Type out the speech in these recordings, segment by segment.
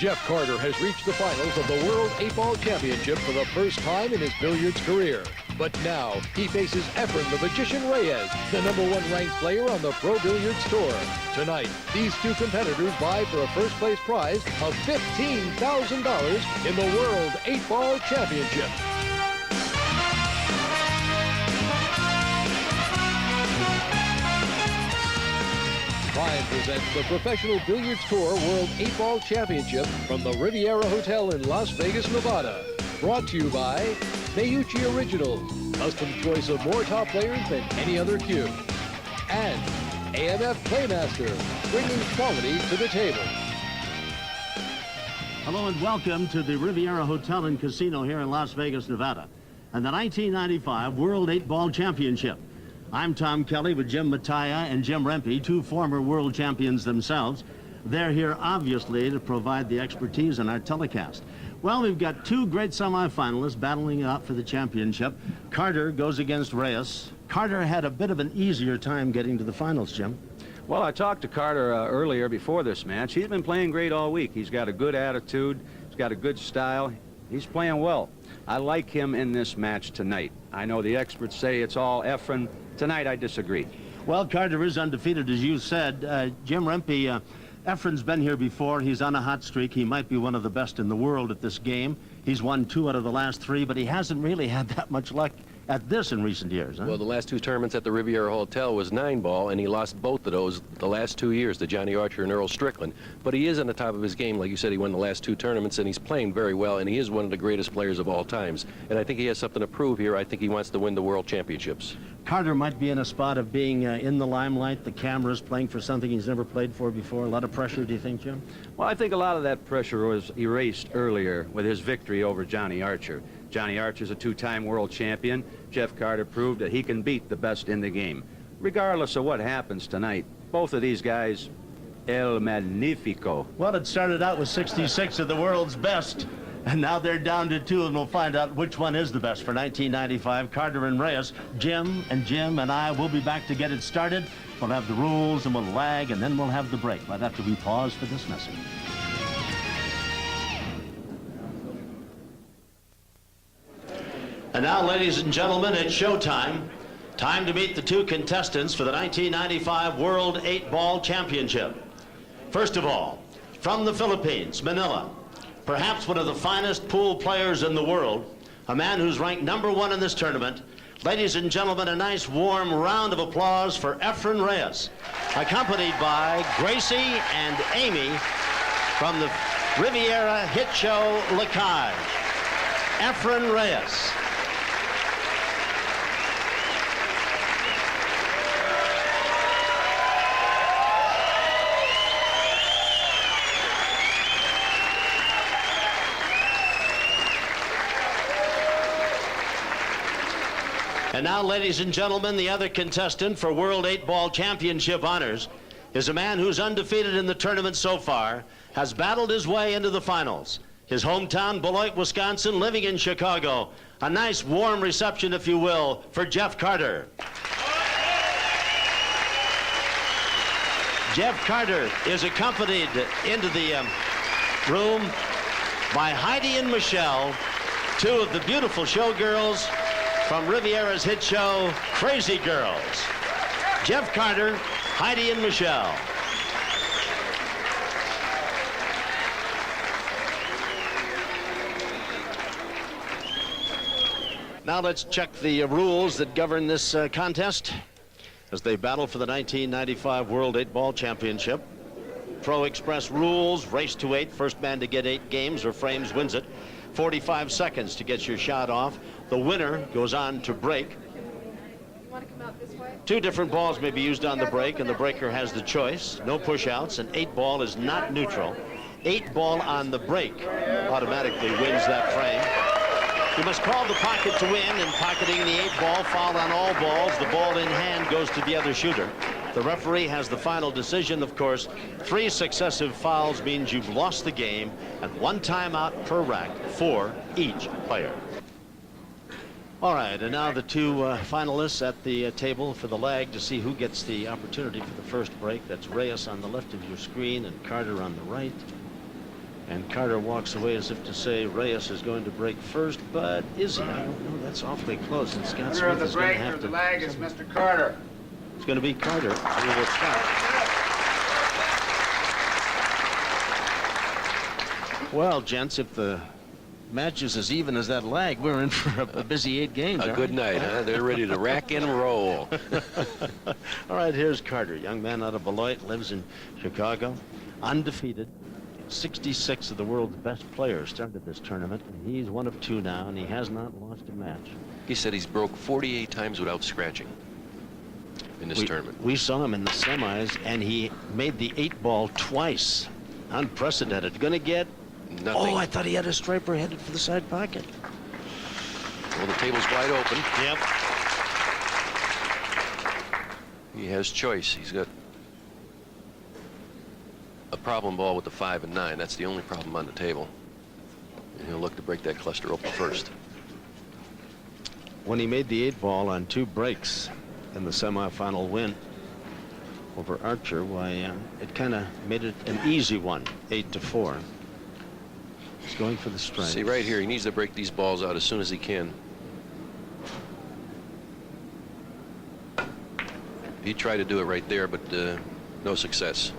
Jeff Carter has reached the finals of the World 8-Ball Championship for the first time in his billiards career. But now he faces Efren the Magician Reyes, the #1 ranked player on the Pro Billiards Tour. Tonight, these two competitors vie for a first-place prize of $15,000 in the World 8-Ball Championship. Prime presents the Professional Billiards Tour World 8-Ball Championship from the Riviera Hotel in Las Vegas, Nevada. Brought to you by Mayuchi Originals, custom choice of more top players than any other cue. And AMF Playmaster, bringing quality to the table. Hello and welcome to the Riviera Hotel and Casino here in Las Vegas, Nevada, and the 1995 World 8-Ball Championship. I'm Tom Kelly with Jim Mattia and Jim Rempe, two former world champions themselves. They're here, obviously, to provide the expertise in our telecast. Well, we've got two great semifinalists battling it out for the championship. Carter goes against Reyes. Carter had a bit of an easier time getting to the finals, Jim. Well, I talked to Carter earlier before this match. He's been playing great all week. He's got a good attitude. He's got a good style. He's playing well. I like him in this match tonight. I know the experts say it's all Efren. Tonight, I disagree. Well, Carter is undefeated, as you said. Jim Rempe, Efren's been here before. He's on a hot streak. He might be one of the best in the world at this game. He's won 2 out of the last 3, but he hasn't really had that much luck at this in recent years, huh? Well, the last 2 tournaments at the Riviera Hotel was 9-ball, and he lost both of those the last 2 years to Johnny Archer and Earl Strickland. But he is on the top of his game. Like you said, he won the last 2 tournaments, and he's playing very well, and he is one of the greatest players of all times. And I think he has something to prove here. I think he wants to win the World Championships. Carter might be in a spot of being in the limelight, the cameras, playing for something he's never played for before. A lot of pressure, do you think, Jim? Well, I think a lot of that pressure was erased earlier with his victory over Johnny Archer. Johnny Archer's a 2-time world champion. Jeff Carter proved that he can beat the best in the game. Regardless of what happens tonight, both of these guys, El Magnifico. Well, it started out with 66 of the world's best, and now they're down to 2, and we'll find out which one is the best for 1995, Carter and Reyes. Jim and I will be back to get it started. We'll have the rules, and we'll lag, and then we'll have the break right after we pause for this message. And now, ladies and gentlemen, it's showtime. Time to meet the 2 contestants for the 1995 World 8-Ball Championship. First of all, from the Philippines, Manila, perhaps one of the finest pool players in the world, a man who's ranked #1 in this tournament. Ladies and gentlemen, a nice warm round of applause for Efren Reyes, accompanied by Gracie and Amy from the Riviera hit show La Cage. Efren Reyes. And now, ladies and gentlemen, the other contestant for World 8-Ball Championship honors is a man who's undefeated in the tournament so far, has battled his way into the finals. His hometown, Beloit, Wisconsin, living in Chicago. A nice warm reception, if you will, for Jeff Carter. Jeff Carter is accompanied into the room by Heidi and Michelle, 2 of the beautiful showgirls from Riviera's hit show, Crazy Girls. Jeff Carter, Heidi and Michelle. Now let's check the rules that govern this contest as they battle for the 1995 World 8-Ball Championship. Pro Express rules, race to 8, first man to get 8 games or frames wins it. 45 seconds to get your shot off. The winner goes on to break. You want to come out this way? 2 different balls may be used on the break, and the breaker has the choice. No push-outs, and 8-ball is not neutral. 8-ball on the break automatically wins that frame. You must call the pocket to win, and pocketing the 8-ball, foul on all balls. The ball in hand goes to the other shooter. The referee has the final decision. Of course, 3 successive fouls means you've lost the game, and 1 timeout per rack for each player. All right, and now the 2 finalists at the table for the lag to see who gets the opportunity for the first break. That's Reyes on the left of your screen and Carter on the right. And Carter walks away as if to say Reyes is going to break first, but is he? I don't know. That's awfully close. And Scott Smith is going to have to. The leg is Mr. Carter. It's going to be Carter who will stop. Well, gents, if the match is as even as that lag, we're in for a busy 8 games. A good night, huh? They're ready to rack and roll. All right, here's Carter, young man out of Beloit, lives in Chicago, undefeated. 66 of the world's best players started this tournament, and he's one of 2 now, and he has not lost a match. He said he's broke 48 times without scratching in this tournament. We saw him in the semis, and he made the 8-ball twice. Unprecedented. Going to get... Nothing. Oh, I thought he had a striper headed for the side pocket. Well, the table's wide open. Yep. He has choice. He's got a problem ball with the 5 and 9. That's the only problem on the table. And he'll look to break that cluster open first. When he made the 8-ball on 2 breaks in the semifinal win over Archer, why, it kind of made it an easy one, 8-4. He's going for the strike. See, right here, he needs to break these balls out as soon as he can. He tried to do it right there, but no success.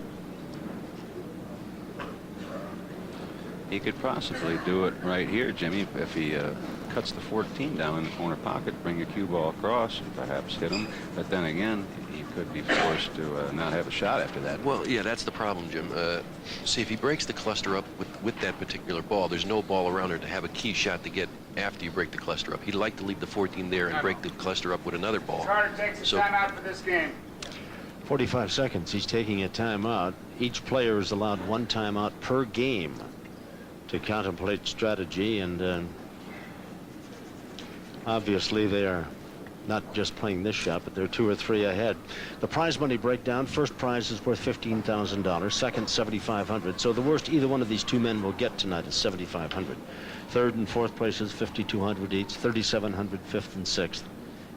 He could possibly do it right here, Jimmy, if he cuts the 14 down in the corner pocket, bring a cue ball across, and perhaps hit him. But then again, he could be forced to not have a shot after that. Well, yeah, that's the problem, Jim. See, if he breaks the cluster up with that particular ball, there's no ball around there to have a key shot to get after you break the cluster up. He'd like to leave the 14 there and break the cluster up with another ball. Carter takes a timeout for this game. 45 seconds. He's taking a timeout. Each player is allowed 1 timeout per game to contemplate strategy, and obviously they are not just playing this shot, but they're 2 or 3 ahead. The prize money breakdown: first prize is worth $15,000, second $7,500. So the worst either one of these 2 men will get tonight is $7,500. Third and fourth places $5,200 each, $3,700 fifth and sixth,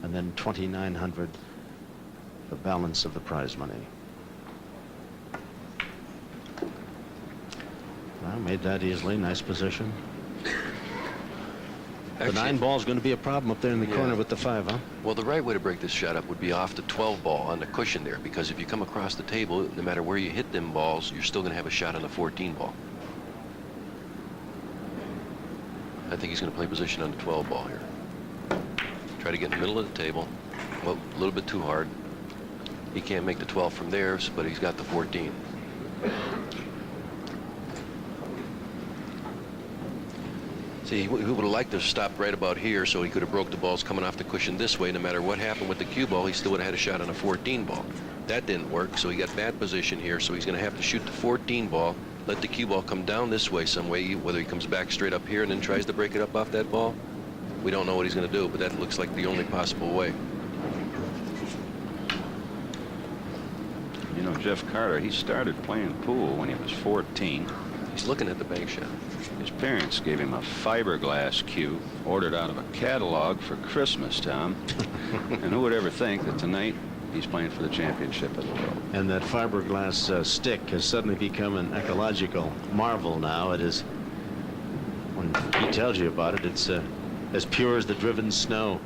and then $2,900 the balance of the prize money. Well, made that easily. Nice position. The 9 ball is going to be a problem up there in the corner with the 5, huh? Well, the right way to break this shot up would be off the 12 ball on the cushion there, because if you come across the table, no matter where you hit them balls, you're still going to have a shot on the 14 ball. I think he's going to play position on the 12 ball here. Try to get in the middle of the table. Well, a little bit too hard. He can't make the 12 from there, but he's got the 14. See, he would have liked to stop right about here so he could have broke the balls coming off the cushion this way. No matter what happened with the cue ball, he still would have had a shot on a 14 ball. That didn't work, so he got bad position here, so he's going to have to shoot the 14 ball, let the cue ball come down this way some way, whether he comes back straight up here and then tries to break it up off that ball. We don't know what he's going to do, but that looks like the only possible way. You know, Jeff Carter, he started playing pool when he was 14. He's looking at the bank shot. His parents gave him a fiberglass cue, ordered out of a catalog for Christmas, Tom. And who would ever think that tonight he's playing for the championship of the world? And that fiberglass stick has suddenly become an ecological marvel now. It is, when he tells you about it, it's as pure as the driven snow.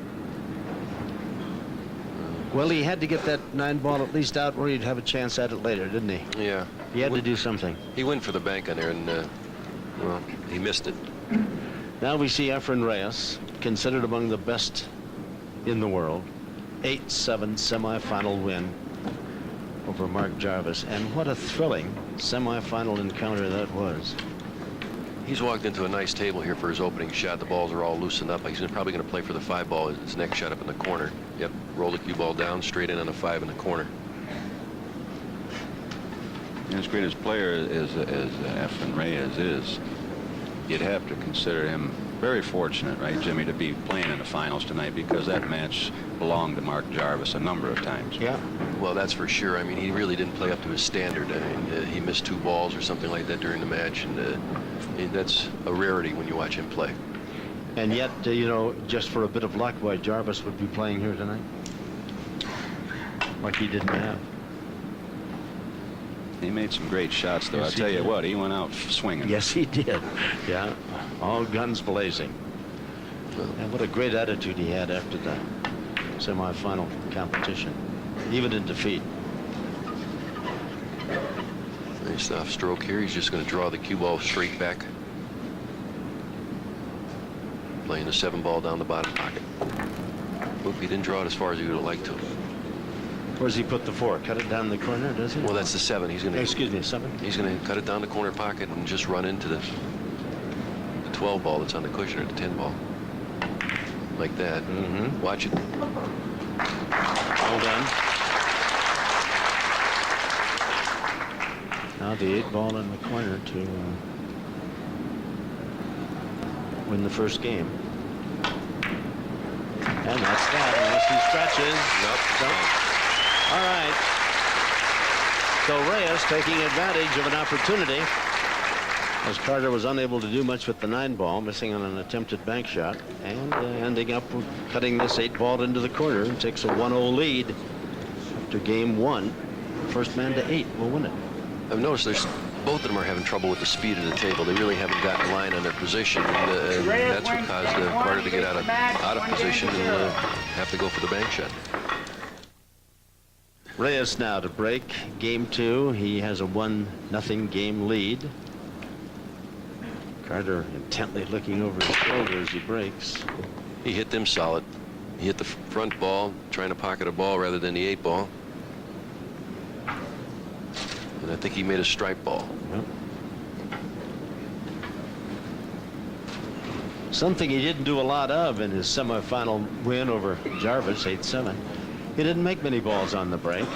Well, he had to get that 9 ball at least out where he'd have a chance at it later, didn't he? Yeah. He had to do something. He went for the bank on there, and, well, he missed it. Now we see Efren Reyes, considered among the best in the world. 8-7 semifinal win over Mark Jarvis. And what a thrilling semifinal encounter that was. He's walked into a nice table here for his opening shot. The balls are all loosened up. He's probably going to play for the 5 ball. His next shot up in the corner. Yep, roll the cue ball down, straight in on a 5 in the corner. And as great as player as Efren Reyes is, you'd have to consider him very fortunate, right, Jimmy, to be playing in the finals tonight, because that match belonged to Mark Jarvis a number of times. Yeah. Well, that's for sure. I mean, he really didn't play up to his standard. I mean, he missed 2 balls or something like that during the match, and that's a rarity when you watch him play. And yet, you know, just for a bit of luck, why Jarvis would be playing here tonight, like he didn't have. He made some great shots, though. Yes, I'll he tell you did. what, he went out swinging. Yes, he did. Yeah, all guns blazing. And what a great attitude he had after the semifinal competition, even in defeat. Nice off stroke here. He's just going to draw the cue ball straight back. Playing the 7-ball down the bottom pocket. Oop, he didn't draw it as far as he would have liked to. Where's he put the 4? Cut it down the corner, does he? Well, that's the 7. He's going to. Excuse me, 7. He's going to cut it down the corner pocket and just run into the 12 ball that's on the cushion, or the 10 ball. Like that. Watch it. Well done. Now the 8 ball in the corner to win the first game. And that's that, unless he stretches. All right. So Reyes taking advantage of an opportunity, as Carter was unable to do much with the 9 ball, missing on an attempted bank shot, and ending up cutting this 8 ball into the corner, and takes a 1-0 lead after game 1. First man to 8 will win it. I've noticed both of them are having trouble with the speed of the table. They really haven't gotten a line on their position, and that's what caused Carter to get out of position and have to go for the bank shot. Reyes now to break game 2. He has a 1-0 game lead. Carter intently looking over his shoulder as he breaks. He hit them solid. He hit the front ball, trying to pocket a ball rather than the 8 ball. And I think he made a stripe ball. Yep. Something he didn't do a lot of in his semifinal win over Jarvis, 8-7. He didn't make many balls on the break.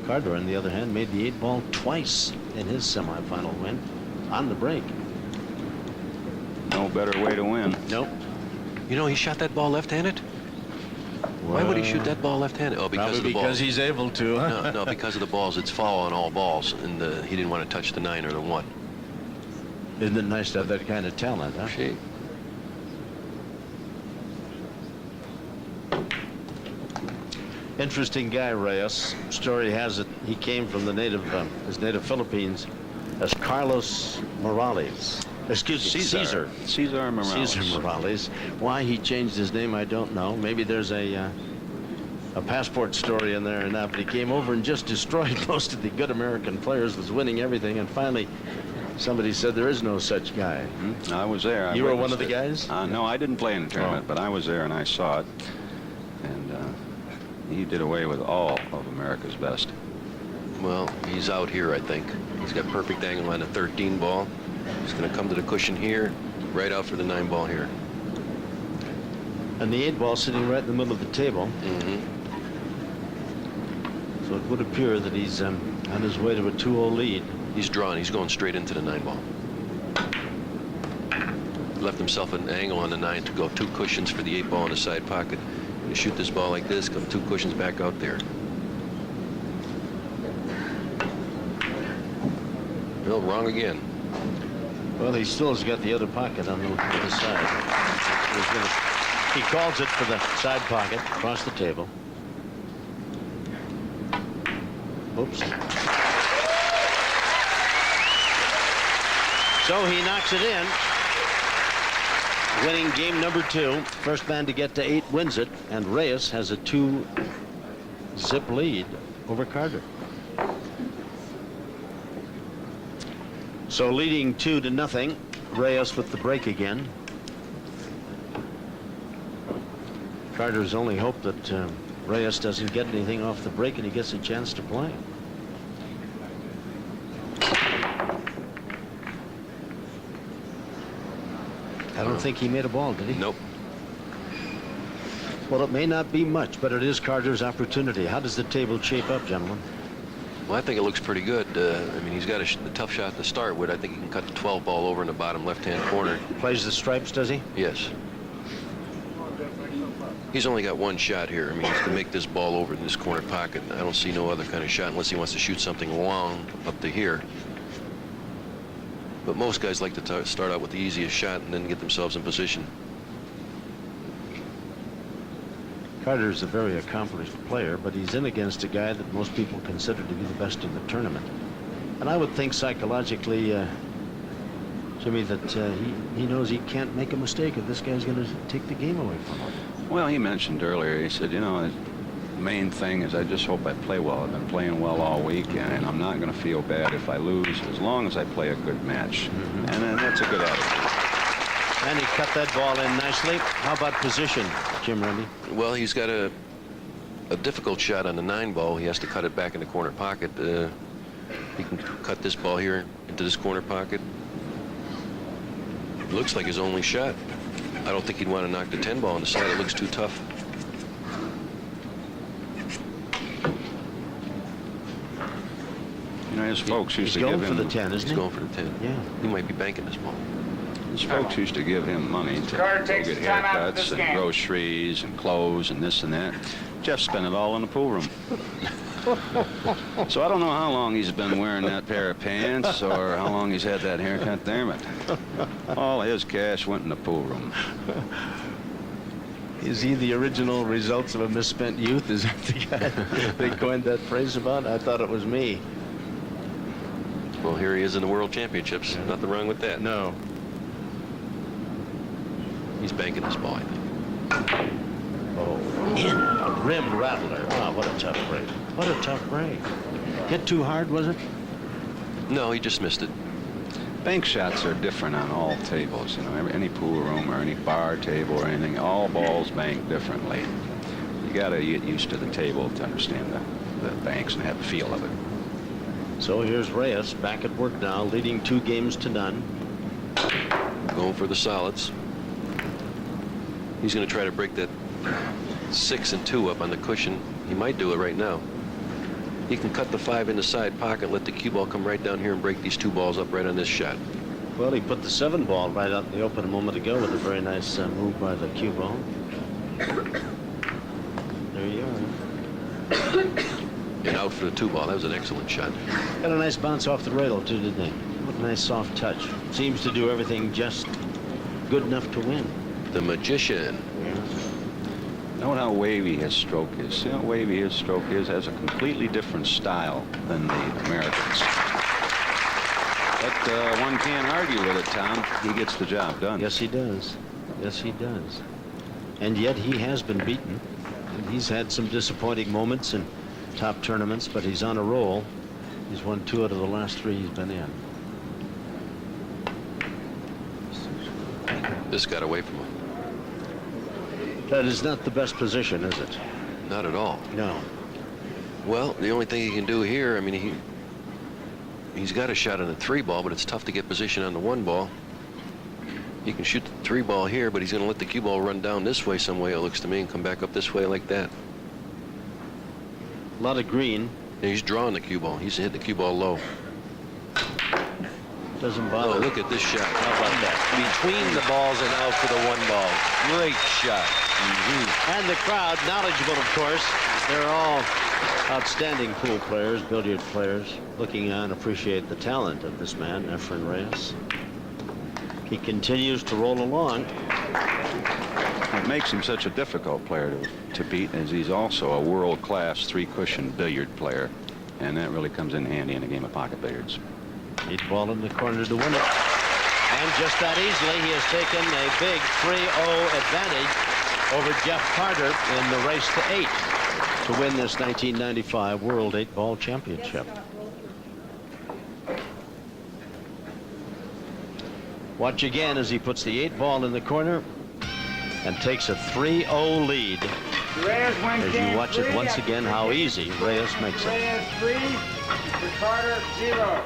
Carter, on the other hand, made the 8 ball twice in his semifinal win on the break. No better way to win. Nope. You know, he shot that ball left-handed. Why would he shoot that ball left-handed? Oh, because of the balls. Because he's able to. Huh? No, because of the balls. It's foul on all balls, and he didn't want to touch the 9 or the 1. Isn't it nice to have that kind of talent, huh? Gee. Interesting guy, Reyes. Story has it he came from the his native Philippines as Carlos Morales. Excuse me, Caesar. Cesar Morales. Cesar Morales. Why he changed his name, I don't know. Maybe there's a passport story in there or not, but he came over and just destroyed most of the good American players, was winning everything, and finally somebody said there is no such guy. I was there. You were one of the guys? No, I didn't play in the tournament, but I was there and I saw it. And he did away with all of America's best. Well, he's out here, I think. He's got perfect angle on the 13 ball. He's going to come to the cushion here, right out for the 9 ball here. And the 8 ball sitting right in the middle of the table. So it would appear that he's on his way to a 2-0 lead. He's drawn. He's going straight into the 9 ball. Left himself an angle on the 9 to go 2 cushions for the 8 ball in the side pocket. You shoot this ball like this, come 2 cushions back out there. No, wrong again. Well, he still has got the other pocket on the other side. He calls it for the side pocket across the table. Oops. So he knocks it in, winning game number 2. First man to get to 8 wins it, and Reyes has a 2-zip lead over Carter. So leading 2-0, Reyes with the break again. Carter's only hope that Reyes doesn't get anything off the break and he gets a chance to play. I don't think he made a ball, did he? Nope. Well, it may not be much, but it is Carter's opportunity. How does the table shape up, gentlemen? Well, I think it looks pretty good. I mean, he's got a tough shot to start with. I think he can cut the 12 ball over in the bottom left-hand corner. Plays the stripes, does he? Yes. He's only got 1 shot here. I mean, he's to make this ball over in this corner pocket. I don't see no other kind of shot unless he wants to shoot something long up to here. But most guys like to start out with the easiest shot and then get themselves in position. Carter's a very accomplished player, but he's in against a guy that most people consider to be the best in the tournament. And I would think psychologically, Jimmy, that he knows he can't make a mistake if this guy's going to take the game away from him. Well, he mentioned earlier, he said, you know, the main thing is I just hope I play well. I've been playing well all week, and I'm not going to feel bad if I lose as long as I play a good match. And that's a good attitude. And he cut that ball in nicely. How about position, Jim Remby? Well, he's got a difficult shot on the 9 ball. He has to cut it back in the corner pocket. He can cut this ball here into this corner pocket. It looks like his only shot. I don't think he'd want to knock the 10 ball on the side. It looks too tough. You know, his folks used to give him... He's going for the 10, isn't he? He's going for the 10. Yeah. He might be banking this ball. His folks used to give him money to Carter go takes get the time out of haircuts this and game. groceries and clothes and this and that. Jeff spent it all in the pool room. So I don't know how long he's been wearing that pair of pants or how long he's had that haircut there, but all his cash went in the pool room. Is he the original results of a misspent youth? Is that the guy they coined that phrase about? I thought it was me. Well, here he is in the World Championships. Nothing wrong with that. No. He's banking this ball, I think. Oh, in a rim rattler. Oh, what a tough break. What a tough break. Hit too hard, was it? No, he just missed it. Bank shots are different on all tables. You know, any pool room or any bar table or anything, all balls bank differently. You got to get used to the table to understand the banks and have a feel of it. So here's Reyes back at work now, leading 2 games to none. Going for the solids. He's going to try to break that 6 and 2 up on the cushion. He might do it right now. He can cut the 5 in the side pocket, let the cue ball come right down here and break these 2 balls up right on this shot. Well, he put the 7 ball right out in the open a moment ago with a very nice move by the cue ball. There you are. And out for the 2 ball. That was an excellent shot. Got a nice bounce off the rail, too, didn't he? What a nice soft touch. Seems to do everything just good enough to win. The magician. Note how wavy his stroke is. See how wavy his stroke is? Has a completely different style than the Americans. But one can't argue with it, Tom. He gets the job done. Yes, he does. Yes, he does. And yet he has been beaten. And he's had some disappointing moments in top tournaments, but he's on a roll. He's won 2 out of the last 3 he's been in. This got away from him. That is not the best position, is it? Not at all. No. Well, the only thing he can do here, I mean, he's got a shot on the 3 ball, but it's tough to get position on the 1 ball. He can shoot the 3 ball here, but he's going to let the cue ball run down this way some way, it looks to me, and come back up this way like that. A lot of green. And he's drawing the cue ball. He's hit the cue ball low. Doesn't bother. Oh, look at this shot. How about that? Between the balls and out for the 1 ball. Great shot. And the crowd, knowledgeable, of course. They're all outstanding pool players, billiard players, looking on, appreciate the talent of this man, Efren Reyes. He continues to roll along. What makes him such a difficult player to beat is he's also a world-class 3-cushion billiard player, and that really comes in handy in a game of pocket billiards. 8 ball in the corner to win it. And just that easily, he has taken a big 3-0 advantage over Jeff Carter in the race to 8 to win this 1995 World 8-Ball Championship. Watch again as he puts the 8 ball in the corner and takes a 3-0 lead. Reyes wins As game you watch it 3 once again, how easy Reyes makes it. Reyes 3, Carter 0.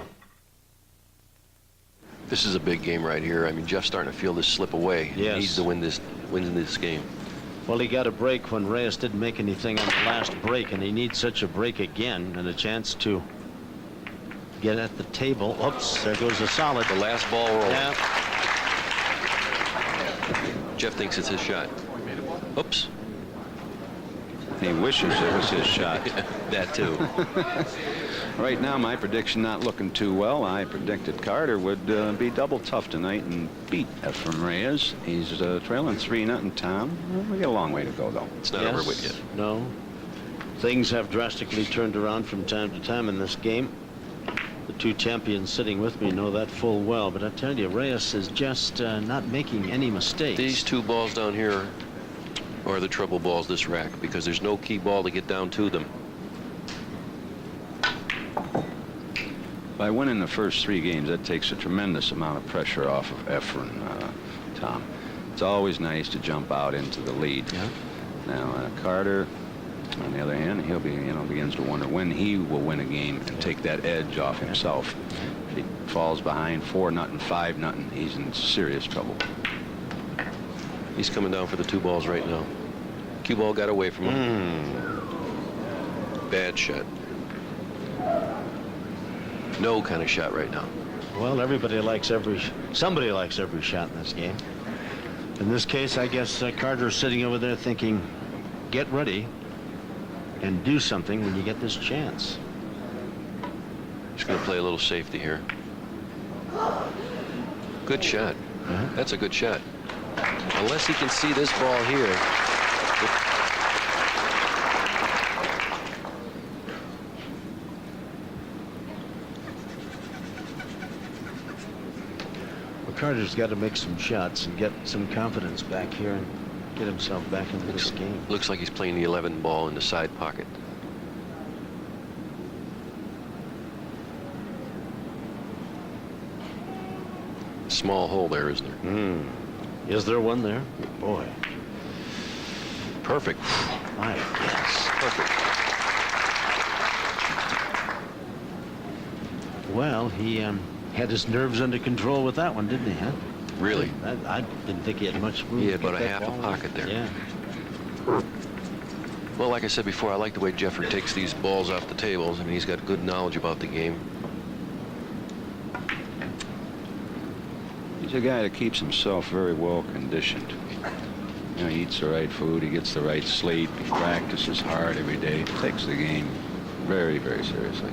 This is a big game right here. I mean, Jeff's starting to feel this slip away. Yes. He needs to win this game. Well, he got a break when Reyes didn't make anything on the last break, and he needs such a break again and a chance to get at the table. Oops, there goes a solid. The last ball roll. Yeah. Jeff thinks it's his shot. Oops. He wishes it was his shot. That too. Right now, my prediction not looking too well. I predicted Carter would be double tough tonight and beat Efren Reyes. He's trailing 3-0, Tom. We got a long way to go, though. It's not over with yet. No. Things have drastically turned around from time to time in this game. The two champions sitting with me know that full well, but I tell you, Reyes is just not making any mistakes. These two balls down here are the trouble balls this rack, because there's no key ball to get down to them. By winning the first 3 games, that takes a tremendous amount of pressure off of Efren, Tom. It's always nice to jump out into the lead. Yeah. Now, Carter, on the other hand, he'll be, begins to wonder when he will win a game and take that edge off himself. If he falls behind 4-0, 5-0, he's in serious trouble. He's coming down for the 2 balls right now. Cue ball got away from him. Bad shot. No kind of shot right now. Well, somebody likes every shot in this game. In this case, I guess Carter's sitting over there thinking, get ready and do something when you get this chance. He's going to play a little safety here. Good shot. That's a good shot. Unless he can see this ball here. Carter's got to make some shots and get some confidence back here and get himself back into this game. Looks like he's playing the 11 ball in the side pocket. Small hole there, isn't there? Is there one there? Boy. Perfect. My goodness. Perfect. Well, he had his nerves under control with that one, didn't he, huh? Really? I didn't think he had much room. He to had get about a that half a ball in. pocket there. Yeah. Well, like I said before, I like the way Jeffrey takes these balls off the tables. I mean, he's got good knowledge about the game. He's a guy that keeps himself very well conditioned. He eats the right food, he gets the right sleep, he practices hard every day, takes the game very, very seriously.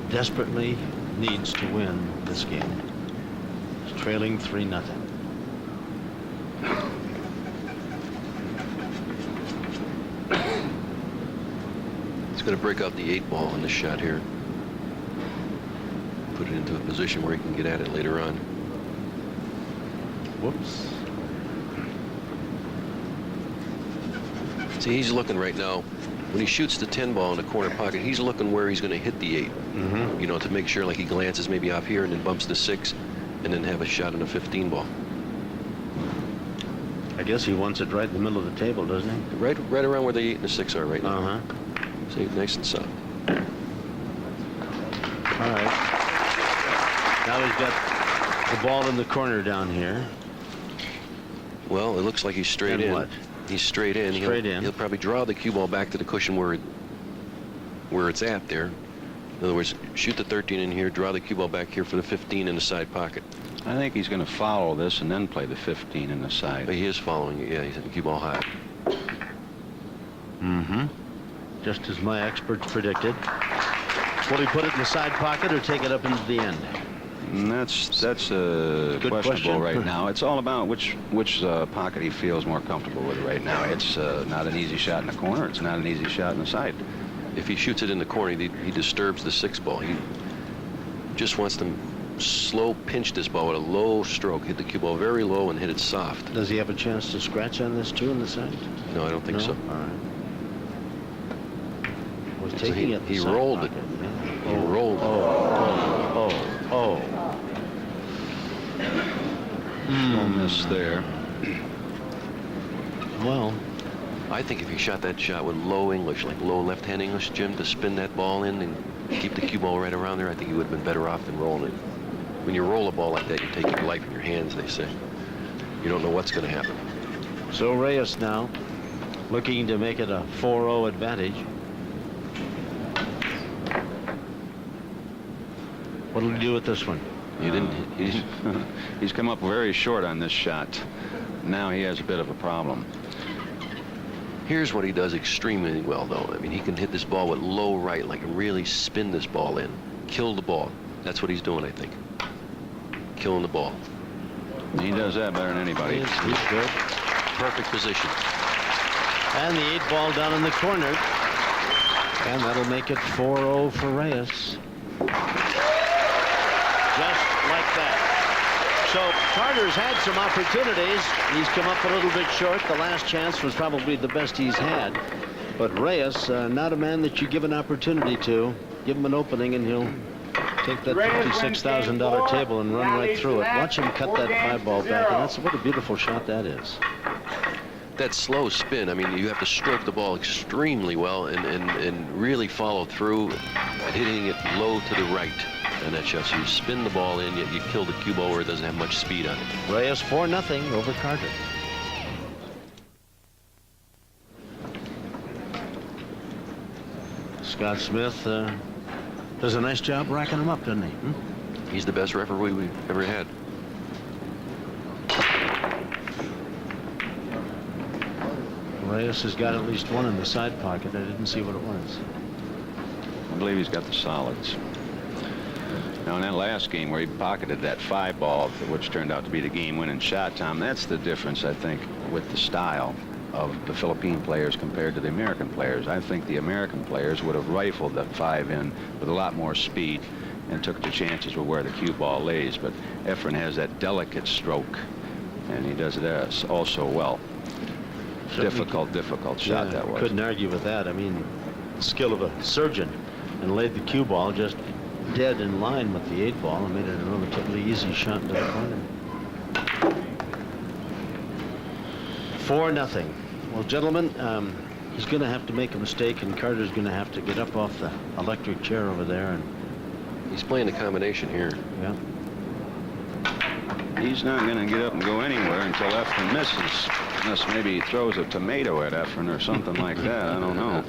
Desperately needs to win this game. He's trailing 3-0. He's going to break out the 8 ball in this shot here. Put it into a position where he can get at it later on. Whoops. See, he's looking right now. When he shoots the 10 ball in the corner pocket, he's looking where he's going to hit the 8. You know, to make sure, like, he glances maybe off here and then bumps the 6 and then have a shot on a 15 ball. I guess he wants it right in the middle of the table, doesn't he? Right around where the 8 and the 6 are right now. See, nice and soft. All right. Now he's got the ball in the corner down here. Well, it looks like he's straight And in. what? He's straight in. Straight in. He'll probably draw the cue ball back to the cushion where it's at there. In other words, shoot the 13 in here, draw the cue ball back here for the 15 in the side pocket. I think he's going to follow this and then play the 15 in the side. But he is following it. Yeah, he's hitting the cue ball high. Just as my experts predicted. Will he put it in the side pocket or take it up into the end? And that's questionable question. right now. It's all about which pocket he feels more comfortable with right now. It's not an easy shot in the corner. It's not an easy shot in the side. If he shoots it in the corner, he disturbs the 6 ball. He just wants to slow pinch this ball with a low stroke, hit the cue ball very low and hit it soft. Does he have a chance to scratch on this too in the side? No, I don't think so. All right. Was So taking it. he rolled it. He rolled it. No miss there. Well, I think if he shot that shot with low English, like low left-hand English, Jim, to spin that ball in and keep the cue ball right around there, I think he would have been better off than rolling it. When you roll a ball like that, you take your life in your hands, they say. You don't know what's going to happen. so Reyes now looking to make it a 4-0 advantage. What'll he do with this one? He's come up very short on this shot. Now he has a bit of a problem. Here's what he does extremely well, though. I mean, he can hit this ball with low right, like really spin this ball in, kill the ball. That's what he's doing, I think. Killing the ball. He does that better than anybody. He's good. Perfect position. And the 8-ball down in the corner. And that'll make it 4-0 for Reyes. Just like that. So Carter's had some opportunities. He's come up a little bit short. The last chance was probably the best he's had. But Reyes, not a man that you give an opportunity to. Give him an opening and he'll take that $56,000 table and run right through it. Watch him cut that 5-ball back. And that's what a beautiful shot that is. That slow spin, I mean, you have to stroke the ball extremely well and really follow through and hitting it low to the right. And that's just, you spin the ball in, yet you kill the cue ball where it doesn't have much speed on it. Reyes 4-0 over Carter. Scott Smith does a nice job racking him up, doesn't he? He's the best referee we've ever had. Reyes has got at least one in the side pocket. I didn't see what it was. I believe he's got the solids. Now, in that last game where he pocketed that 5-ball, which turned out to be the game-winning shot, Tom, that's the difference, I think, with the style of the Philippine players compared to the American players. I think the American players would have rifled that 5 in with a lot more speed and took the chances with where the cue ball lays. But Efren has that delicate stroke, and he does it also well. Difficult shot that was. Couldn't argue with that. I mean, the skill of a surgeon, and laid the cue ball just dead in line with the 8-ball and made it a relatively easy shot into the corner. 4-0. Well, gentlemen, he's going to have to make a mistake, and Carter's going to have to get up off the electric chair over there. And he's playing a combination here. Yeah. He's not going to get up and go anywhere until Efren misses. Unless maybe he throws a tomato at Efren or something like that. I don't know.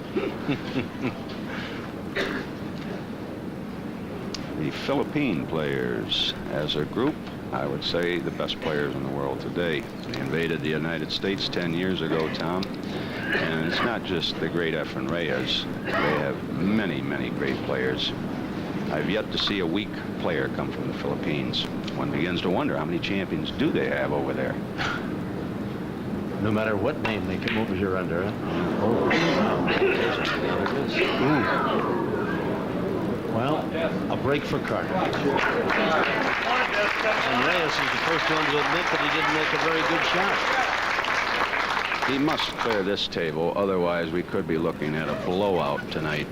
The Philippine players, as a group, I would say the best players in the world today. They invaded the United States 10 years ago, Tom. And it's not just the great Efren Reyes. They have many, many great players. I've yet to see a weak player come from the Philippines. One begins to wonder how many champions do they have over there. No matter what name they come over here under. Oh, wow. Well, a break for Carter. And Reyes is the first one to admit that he didn't make a very good shot. He must clear this table, otherwise we could be looking at a blowout tonight.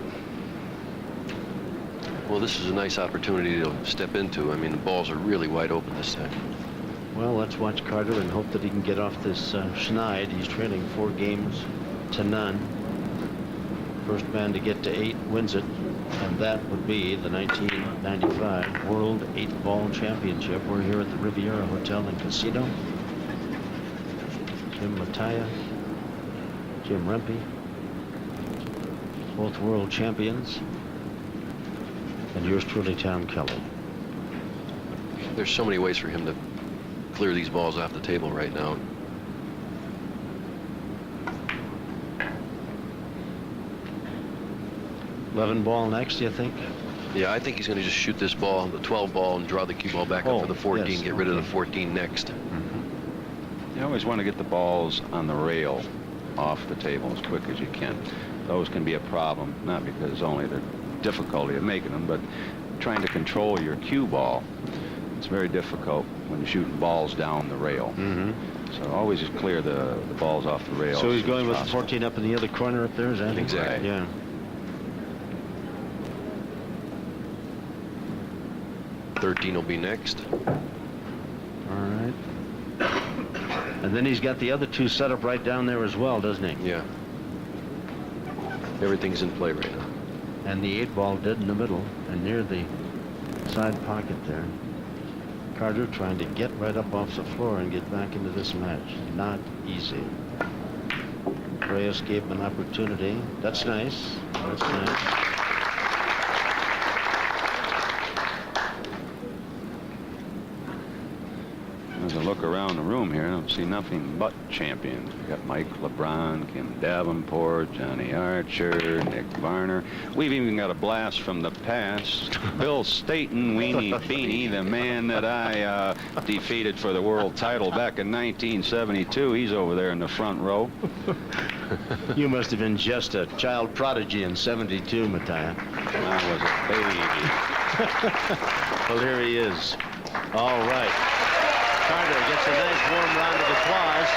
Well, this is a nice opportunity to step into. I mean, the balls are really wide open this time. Well, let's watch Carter and hope that he can get off this schneid. He's trailing 4 games to none. First man to get to 8 wins it, and that would be the 1995 World 8-Ball Championship. We're here at the Riviera Hotel and Casino. Jim Mattia, Jim Rempe, both world champions, and yours truly, Tom Kelly. There's so many ways for him to clear these balls off the table right now. $11 next, do you think? Yeah, I think he's going to just shoot this ball, the 12 ball, and draw the cue ball back up for the 14, yes, get rid of the 14 next. You always want to get the balls on the rail off the table as quick as you can. Those can be a problem, not because only the difficulty of making them, but trying to control your cue ball. It's very difficult when you're shooting balls down the rail. So always just clear the balls off the rail. So he's going with the 14 up in the other corner up there, is that Exactly. Yeah. $13 will be next. All right. And then he's got the other 2 set up right down there as well, doesn't he? Yeah. Everything's in play right now. And the 8-ball dead in the middle and near the side pocket there. Carter trying to get right up off the floor and get back into this match. Not easy. Reyes gave him an opportunity. That's nice. That's nice. look around the room here, I don't see nothing but champions. We got Mike LeBron, Kim Davenport, Johnny Archer, Nick Varner. We've even got a blast from the past. Bill Staten, Weenie Beanie, the man that I defeated for the world title back in 1972. He's over there in the front row. You must have been just a child prodigy in '72, Mattia. I was a baby. Well, here he is. All right. Carter gets a nice warm round of applause.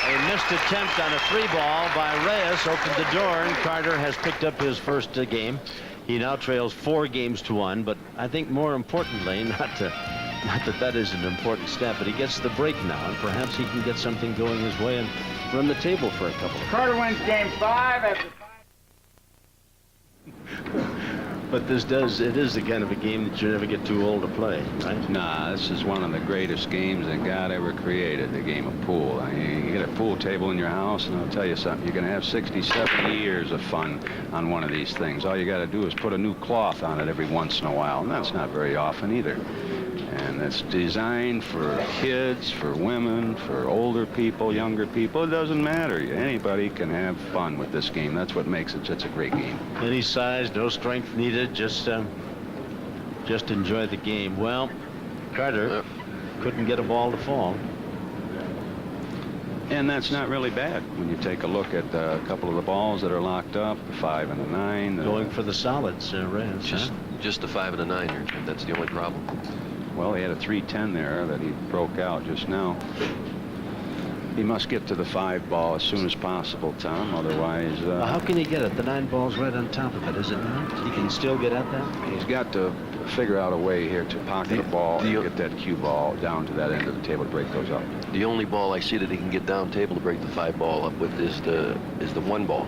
A missed attempt on a 3-ball by Reyes opened the door, and Carter has picked up his first game. He now trails 4 games to 1, but I think more importantly, not that is an important step, but he gets the break now, and perhaps he can get something going his way and run the table for a couple of Carter wins game 5 after 5. But it is the kind of a game that you never get too old to play, right? Nah, this is one of the greatest games that God ever created, the game of pool. I mean, you get a pool table in your house, and I'll tell you something, you're going to have 60, 70 years of fun on one of these things. All you got to do is put a new cloth on it every once in a while, and that's not very often either. And it's designed for kids, for women, for older people, younger people. It doesn't matter. Anybody can have fun with this game. That's what makes it such a great game. Any size, no strength needed, just enjoy the game. Well, Carter couldn't get a ball to fall. And that's not really bad when you take a look at a couple of the balls that are locked up, the 5 and the 9. Going for the solids, Reyes. Just the 5 and the 9 here. That's the only problem. Well, he had a 310 there that he broke out just now. He must get to the 5 ball as soon as possible, Tom. Otherwise, how can he get it? The 9 ball's right on top of it, is it not? He can still get at that? he's got to figure out a way here to pocket a ball and get that cue ball down to that end of the table to break those up. The only ball I see that he can get down table to break the 5 ball up with is the 1 ball.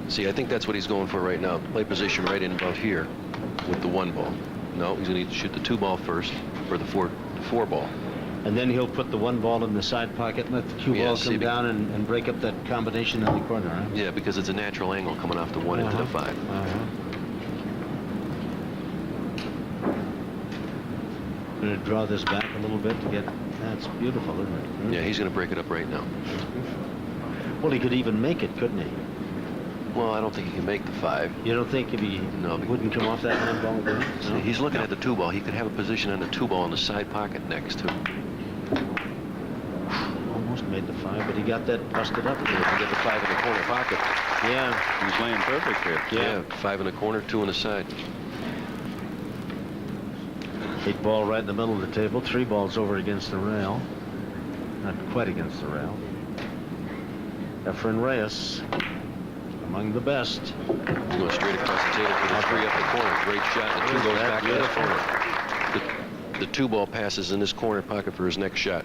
See, I think that's what he's going for right now. Play position right in about here with the 1 ball. No, he's going to need to shoot the 2 ball first for the 4 ball. And then he'll put the 1 ball in the side pocket and let the cue ball come down and break up that combination in the corner, huh? Yeah, because it's a natural angle coming off the 1 into the 5. Going to draw this back a little bit to get... That's beautiful, isn't it? Yeah, he's going to break it up right now. Well, he could even make it, couldn't he? Well, I don't think he can make the 5. You don't think if he wouldn't come off that 9 ball again? No? He's looking at the 2 ball. He could have a position on the 2 ball in the side pocket next to him. Almost made the 5, but he got that busted up. He got the 5 in the corner pocket. Yeah. He's laying perfect here. Yeah, 5 in the corner, 2 in the side. 8 ball right in the middle of the table. 3 balls over against the rail. Not quite against the rail. Efren Reyes, among the best. He's going straight across the table for the 3 up the corner. Great shot. The 2 goes back to the corner. The 2 ball passes in this corner pocket for his next shot.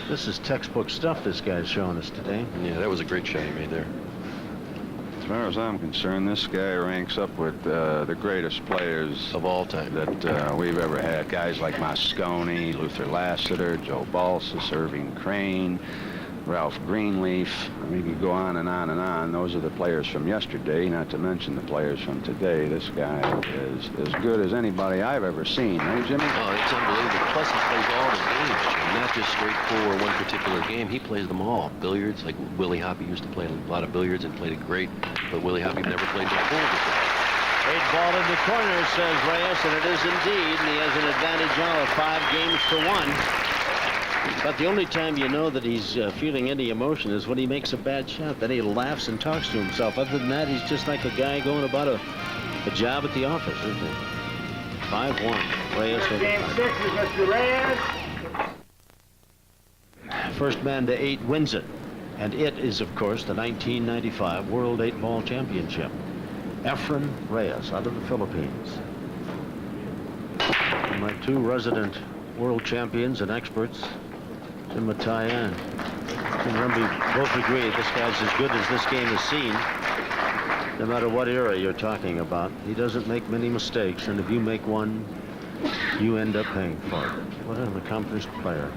This is textbook stuff this guy's showing us today. Yeah, that was a great shot he made there. As far as I'm concerned, this guy ranks up with the greatest players of all time that we've ever had. Guys like Moscone, Luther Lassiter, Joe Balsas, Irving Crane, Ralph Greenleaf. I mean, you could go on and on and on. Those are the players from yesterday, not to mention the players from today. This guy is as good as anybody I've ever seen, right, Jimmy? Oh, it's unbelievable. Plus, he plays all the games, Jimmy. Not just straight pool or one particular game. He plays them all. Billiards, like Willie Hoppe used to play a lot of billiards and played it great, but Willie Hoppe never played the pool before. 8 ball in the corner, says Reyes, and it is indeed, and he has an advantage now of 5 games to 1. But the only time you know that he's feeling any emotion is when he makes a bad shot. Then he laughs and talks to himself. Other than that, he's just like a guy going about a job at the office, isn't he? 5-1. Reyes over Game 5. 6 is Mr. Reyes. First man to 8 wins it. And it is, of course, the 1995 World 8-Ball Championship. Efren Reyes out of the Philippines. And my 2 resident world champions and experts, Jim Mattia and Rumby, both agree this guy's as good as this game has seen. No matter what era you're talking about, he doesn't make many mistakes, and if you make one, you end up paying for it. What an accomplished player.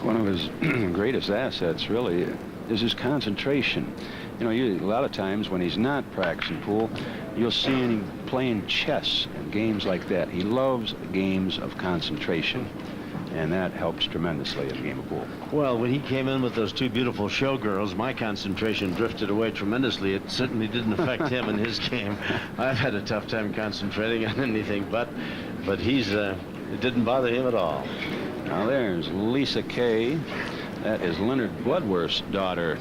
One of his greatest assets, really, is his concentration. You know, a lot of times when he's not practicing pool, you'll see him playing chess and games like that. He loves games of concentration, and that helps tremendously in a game of pool. Well, when he came in with those two beautiful showgirls, my concentration drifted away tremendously. It certainly didn't affect him in his game. I've had a tough time concentrating on anything, but he's it didn't bother him at all. Now there's Lisa Kay. That is Leonard Bloodworth's daughter.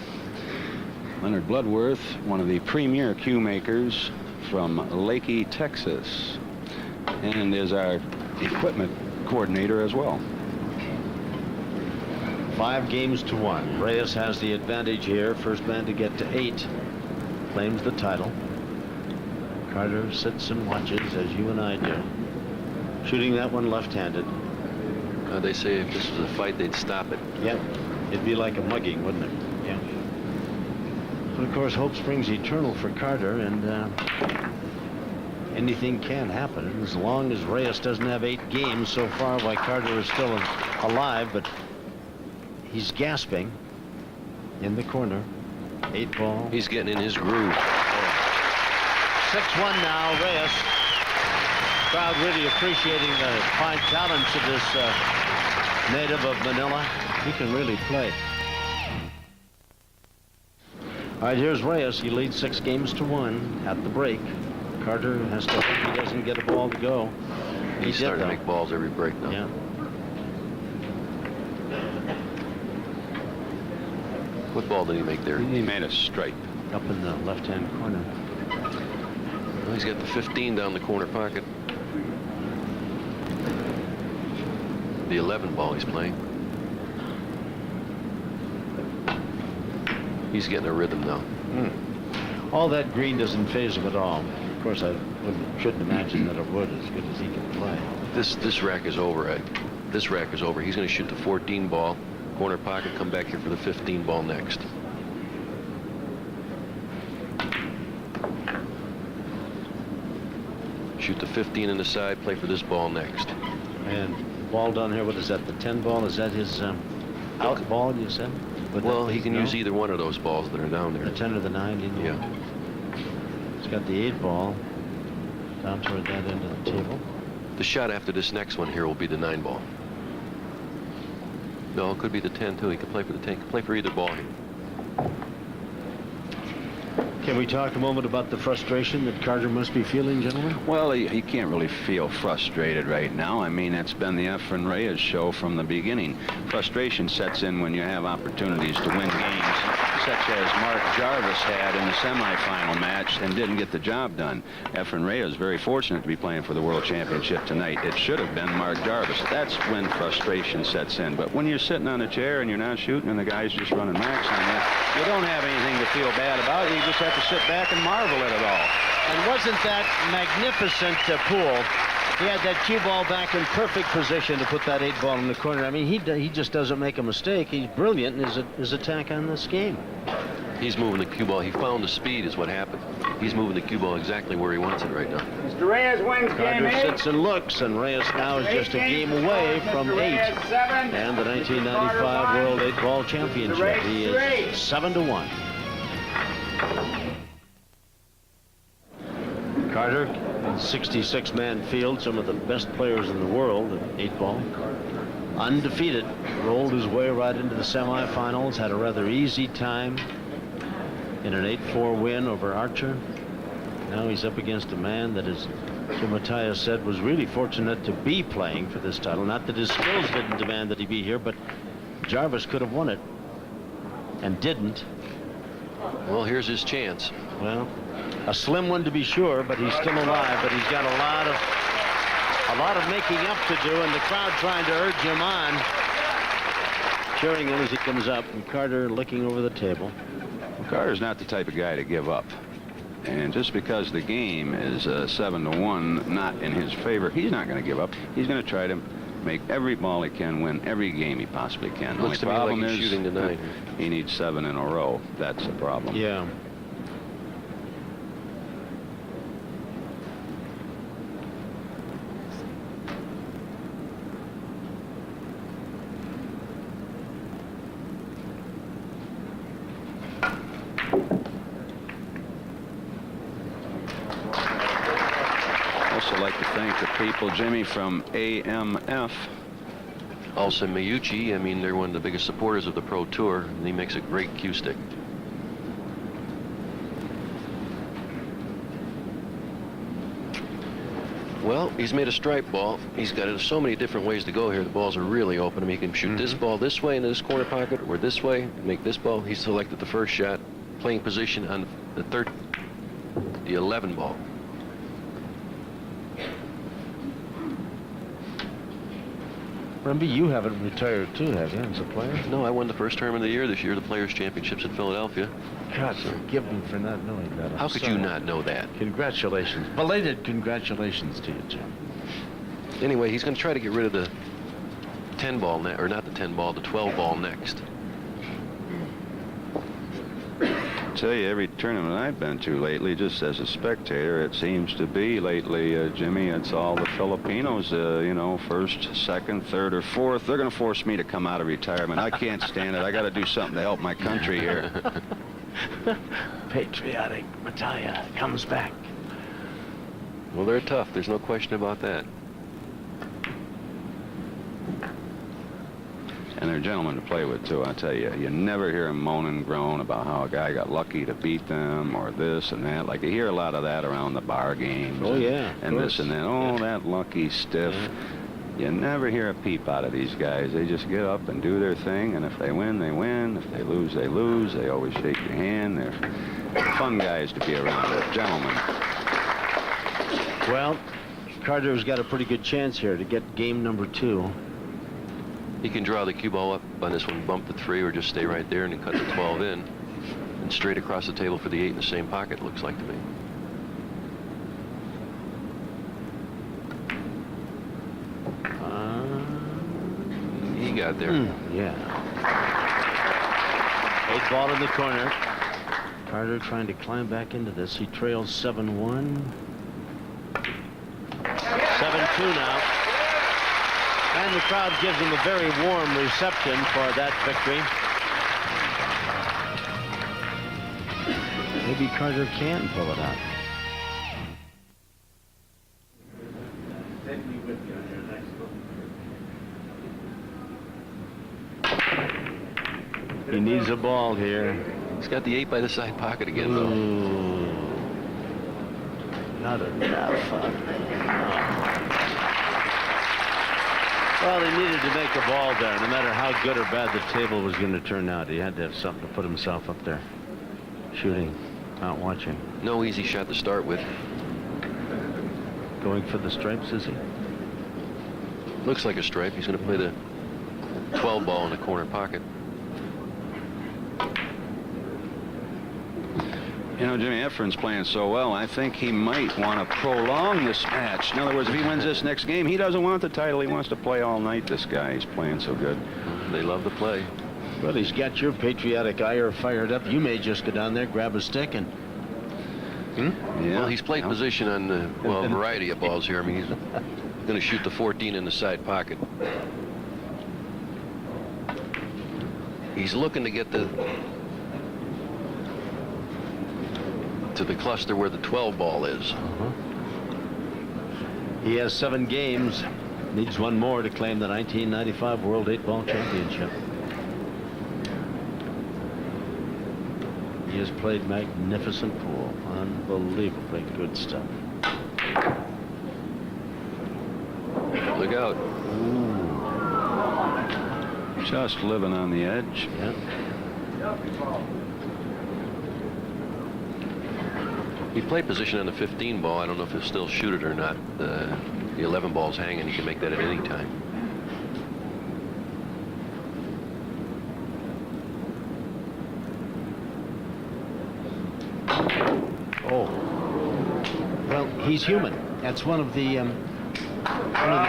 Leonard Bloodworth, one of the premier cue makers from Lakey, Texas, and is our equipment coordinator as well. 5 games to 1. Reyes has the advantage here. First man to get to 8 claims the title. Carter sits and watches, as you and I do. Shooting that one left-handed. They say if this was a fight, they'd stop it. Yep. It'd be like a mugging, wouldn't it? Yeah. But of course, hope springs eternal for Carter, and anything can happen as long as Reyes doesn't have 8 games so far. Why Carter is still alive, but he's gasping in the corner. 8 ball. He's getting in his groove. 6-1 now, Reyes. Crowd really appreciating the fine talents of this native of Manila. He can really play. All right, here's Reyes. He leads 6 games to 1 at the break. Carter has to hope he doesn't get a ball to go. He's starting to make balls every break now. Yeah. What ball did he make there? He made a stripe. Up in the left-hand corner. Well, he's got the 15 down the corner pocket. The 11 ball he's playing. He's getting a rhythm now. All that green doesn't phase him at all. Of course, I shouldn't imagine that it would, as good as he can play. This rack is over, Ed. This rack is over. He's going to shoot the 14 ball, corner pocket, come back here for the 15 ball next. Shoot the 15 in the side, play for this ball next. And ball down here, what is that, the 10 ball? Is that his out ball, you said? Well, he can use either one of those balls that are down there. The 10 or the 9, you know? Yeah. He's got the 8 ball down toward that end of the table. The shot after this next one here will be the 9 ball. No, it could be the 10 too. He could play for the 10. He could play for either ball here. Can we talk a moment about the frustration that Carter must be feeling, gentlemen? Well, he can't really feel frustrated right now. I mean, it's been the Efren Reyes show from the beginning. Frustration sets in when you have opportunities to win games, such as Mark Jarvis had in the semifinal match and didn't get the job done. Efren Reyes is very fortunate to be playing for the World Championship tonight. It should have been Mark Jarvis. That's when frustration sets in. But when you're sitting on a chair and you're not shooting and the guy's just running max on you, you don't have anything to feel bad about. You just have to sit back and marvel at it all. And wasn't that magnificent pool? He had that cue ball back in perfect position to put that 8 ball in the corner. I mean, he just doesn't make a mistake. He's brilliant in his attack on this game. He's moving the cue ball. He found the speed is what happened. He's moving the cue ball exactly where he wants it right now. Mr. Reyes wins game Carter 8. sits and looks, and Reyes now is just a game away from 8 and the 1995 World 8-Ball Championship. He is 7-1. Carter, 66-man field, some of the best players in the world at 8-ball. Undefeated, rolled his way right into the semifinals, had a rather easy time in an 8-4 win over Archer. Now he's up against a man that, as Jim Matthias said, was really fortunate to be playing for this title. Not that his skills didn't demand that he be here, but Jarvis could have won it and didn't. Well, here's his chance. Well, a slim one to be sure, but he's still alive. But he's got a lot of making up to do, and the crowd trying to urge him on, cheering him as he comes up, and Carter looking over the table. Well, Carter's not the type of guy to give up. And just because the game is 7-1, not in his favor, he's not going to give up. He's going to try to make every ball he can, win every game he possibly can. Looks to me like he's shooting tonight. He needs 7 in a row. That's the problem. Yeah. also like to thank the people, Jimmy, from AMF. Also Miyuchi, I mean, they're one of the biggest supporters of the Pro Tour, and he makes a great cue stick. Well, he's made a stripe ball. He's got so many different ways to go here. The balls are really open. I mean, he can shoot this ball this way into this corner pocket, or this way, make this ball. He selected the first shot, playing position on the 11 ball. Remember, you haven't retired too, have you, as a player? No, I won the first tournament of the year this year, the Players' Championships in Philadelphia. God, forgive me for not knowing that. How could you not know that? Congratulations. Belated congratulations to you, Jim. Anyway, he's going to try to get rid of the 10 ball, or not the 10 ball, the 12 ball next. I tell you, every tournament I've been to lately, just as a spectator, it seems to be lately, Jimmy, it's all the Filipinos, you know, first, second, third, or fourth. They're going to force me to come out of retirement. I can't stand it. I got to do something to help my country here. Patriotic Mattia comes back. Well, they're tough. There's no question about that. And they're gentlemen to play with, too, I tell you. You never hear them moan and groan about how a guy got lucky to beat them or this and that. Like, you hear a lot of that around the bar games. Oh, yeah. And this and that. Oh, that lucky stiff. Yeah. You never hear a peep out of these guys. They just get up and do their thing, and if they win, they win. If they lose, they lose. They always shake your hand. They're fun guys to be around. They're gentlemen. Well, Carter's got a pretty good chance here to get game number 2. He can draw the cue ball up on this one, bump the 3, or just stay right there and then cut the 12 in. And straight across the table for the 8 in the same pocket, looks like to me. He got there. Yeah. 8 ball in the corner. Carter trying to climb back into this. He trails 7-1. 7-2 now. And the crowd gives him a very warm reception for that victory. Maybe Carter can pull it out. He needs a ball here. He's got the 8 by the side pocket again, though. Not enough. Well, he needed to make a ball there. No matter how good or bad the table was going to turn out, he had to have something to put himself up there. Shooting, not watching. No easy shot to start with. Going for the stripes, is he? Looks like a stripe. He's going to play the 12 ball in the corner pocket. You know, Jimmy, Efren's playing so well, I think he might want to prolong this match. In other words, if he wins this next game, he doesn't want the title. He wants to play all night, this guy. He's playing so good. They love to play. Well, he's got your patriotic ire fired up. You may just go down there, grab a stick, and... Yeah. Well, he's played position on a variety of balls here. I mean, he's going to shoot the 14 in the side pocket. He's looking to get to the cluster where the 12 ball is. He has 7 games. Needs 1 more to claim the 1995 World 8-Ball Championship. He has played magnificent pool. Unbelievably good stuff. Look out. Just living on the edge. Yeah. He played position on the 15 ball. I don't know if he'll still shoot it or not. The 11 ball's hanging. He can make that at any time. Oh. Well, he's human. That's one of the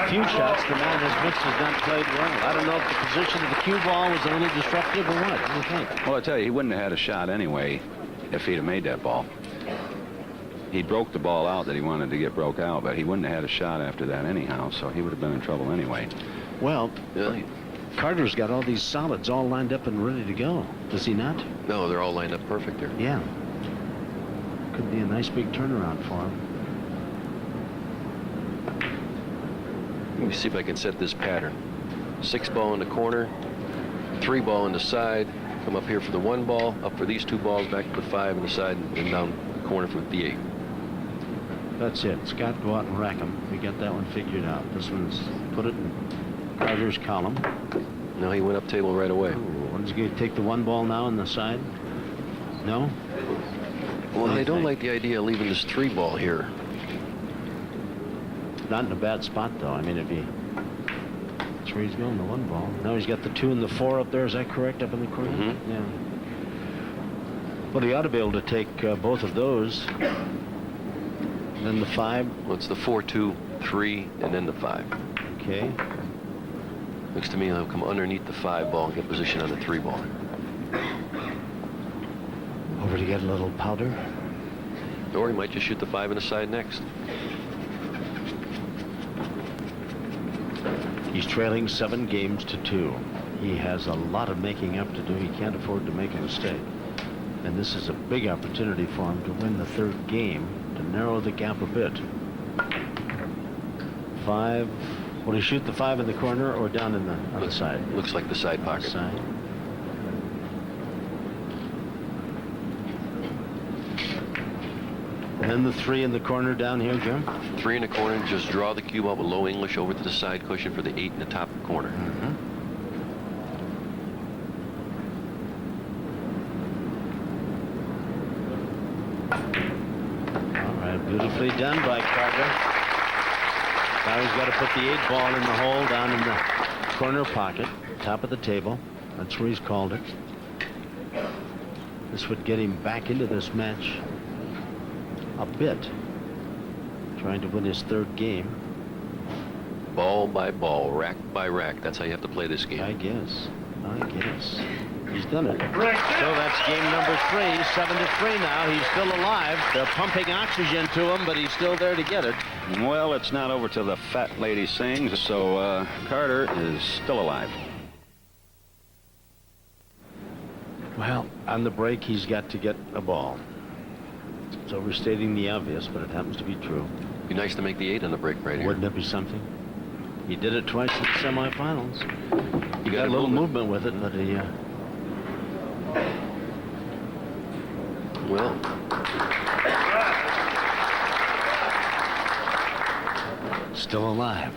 few shots the man has missed has not played well. I don't know if the position of the cue ball was a little disruptive or what. What do you think? Well, I tell you, he wouldn't have had a shot anyway if he'd have made that ball. He broke the ball out that he wanted to get broke out, but he wouldn't have had a shot after that anyhow, so he would have been in trouble anyway. Well, Yeah. Carter's got all these solids all lined up and ready to go. Does he not? No, they're all lined up perfect there. Yeah. Could be a nice big turnaround for him. Let me see if I can set this pattern. 6 ball in the corner, 3 ball in the side, come up here for the 1 ball, up for these 2 balls, back to the 5 in the side, and down the corner for the 8. That's it. Scott, go out and rack him. We got that one figured out. This one's put it in Carter's column. No, he went up table right away. One's going to take the 1 ball now on the side. No? Well, they don't like the idea of leaving this 3 ball here. Not in a bad spot, though. I mean, if he... That's where he's going, the 1 ball. Now he's got the 2 and the 4 up there. Is that correct, up in the corner? Mm-hmm. Yeah. But he ought to be able to take both of those. Then the 5. Well, it's the 4, 2, 3, and then the 5. Okay. Looks to me he'll come underneath the 5 ball and get position on the 3 ball. Over to get a little powder. Or he might just shoot the 5 in the side next. He's trailing 7 games to 2. He has a lot of making up to do. He can't afford to make a mistake. And this is a big opportunity for him to win the 3rd game, to narrow the gap a bit. 5. Will he shoot the 5 in the corner or down in the on the side? Looks like the side pocket. Side. And then the 3 in the corner down here, Jim. 3 in the corner, just draw the cue ball with low English over to the side cushion for the 8 in the top corner. Mm-hmm. All right, beautifully done by Carter. Now he's got to put the 8 ball in the hole down in the corner pocket, top of the table. That's where he's called it. This would get him back into this match a bit, trying to win his 3rd game. Ball by ball, rack by rack. That's how you have to play this game. I guess. He's done it. So that's game number 3, 7-3 now. He's still alive. They're pumping oxygen to him, but he's still there to get it. Well, it's not over till the fat lady sings, so Carter is still alive. Well, on the break, he's got to get a ball. It's overstating the obvious, but it happens to be true. Be nice to make the 8 on the break right here. Wouldn't it be something? He did it twice in the semifinals. You Got a little movement with it, but he... Well, still alive.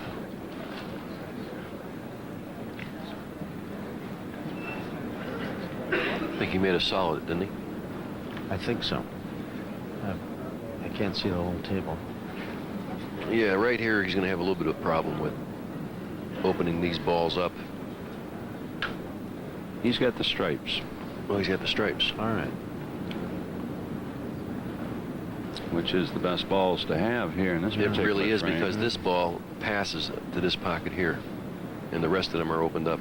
I think he made a solid, didn't he? I think so. I can't see the whole table. Yeah, right here he's going to have a little bit of a problem with opening these balls up. He's got the stripes. Well, he's got the stripes. All right. Which is the best balls to have here in this It particular really is, frame. because this ball passes to this pocket here, and the rest of them are opened up.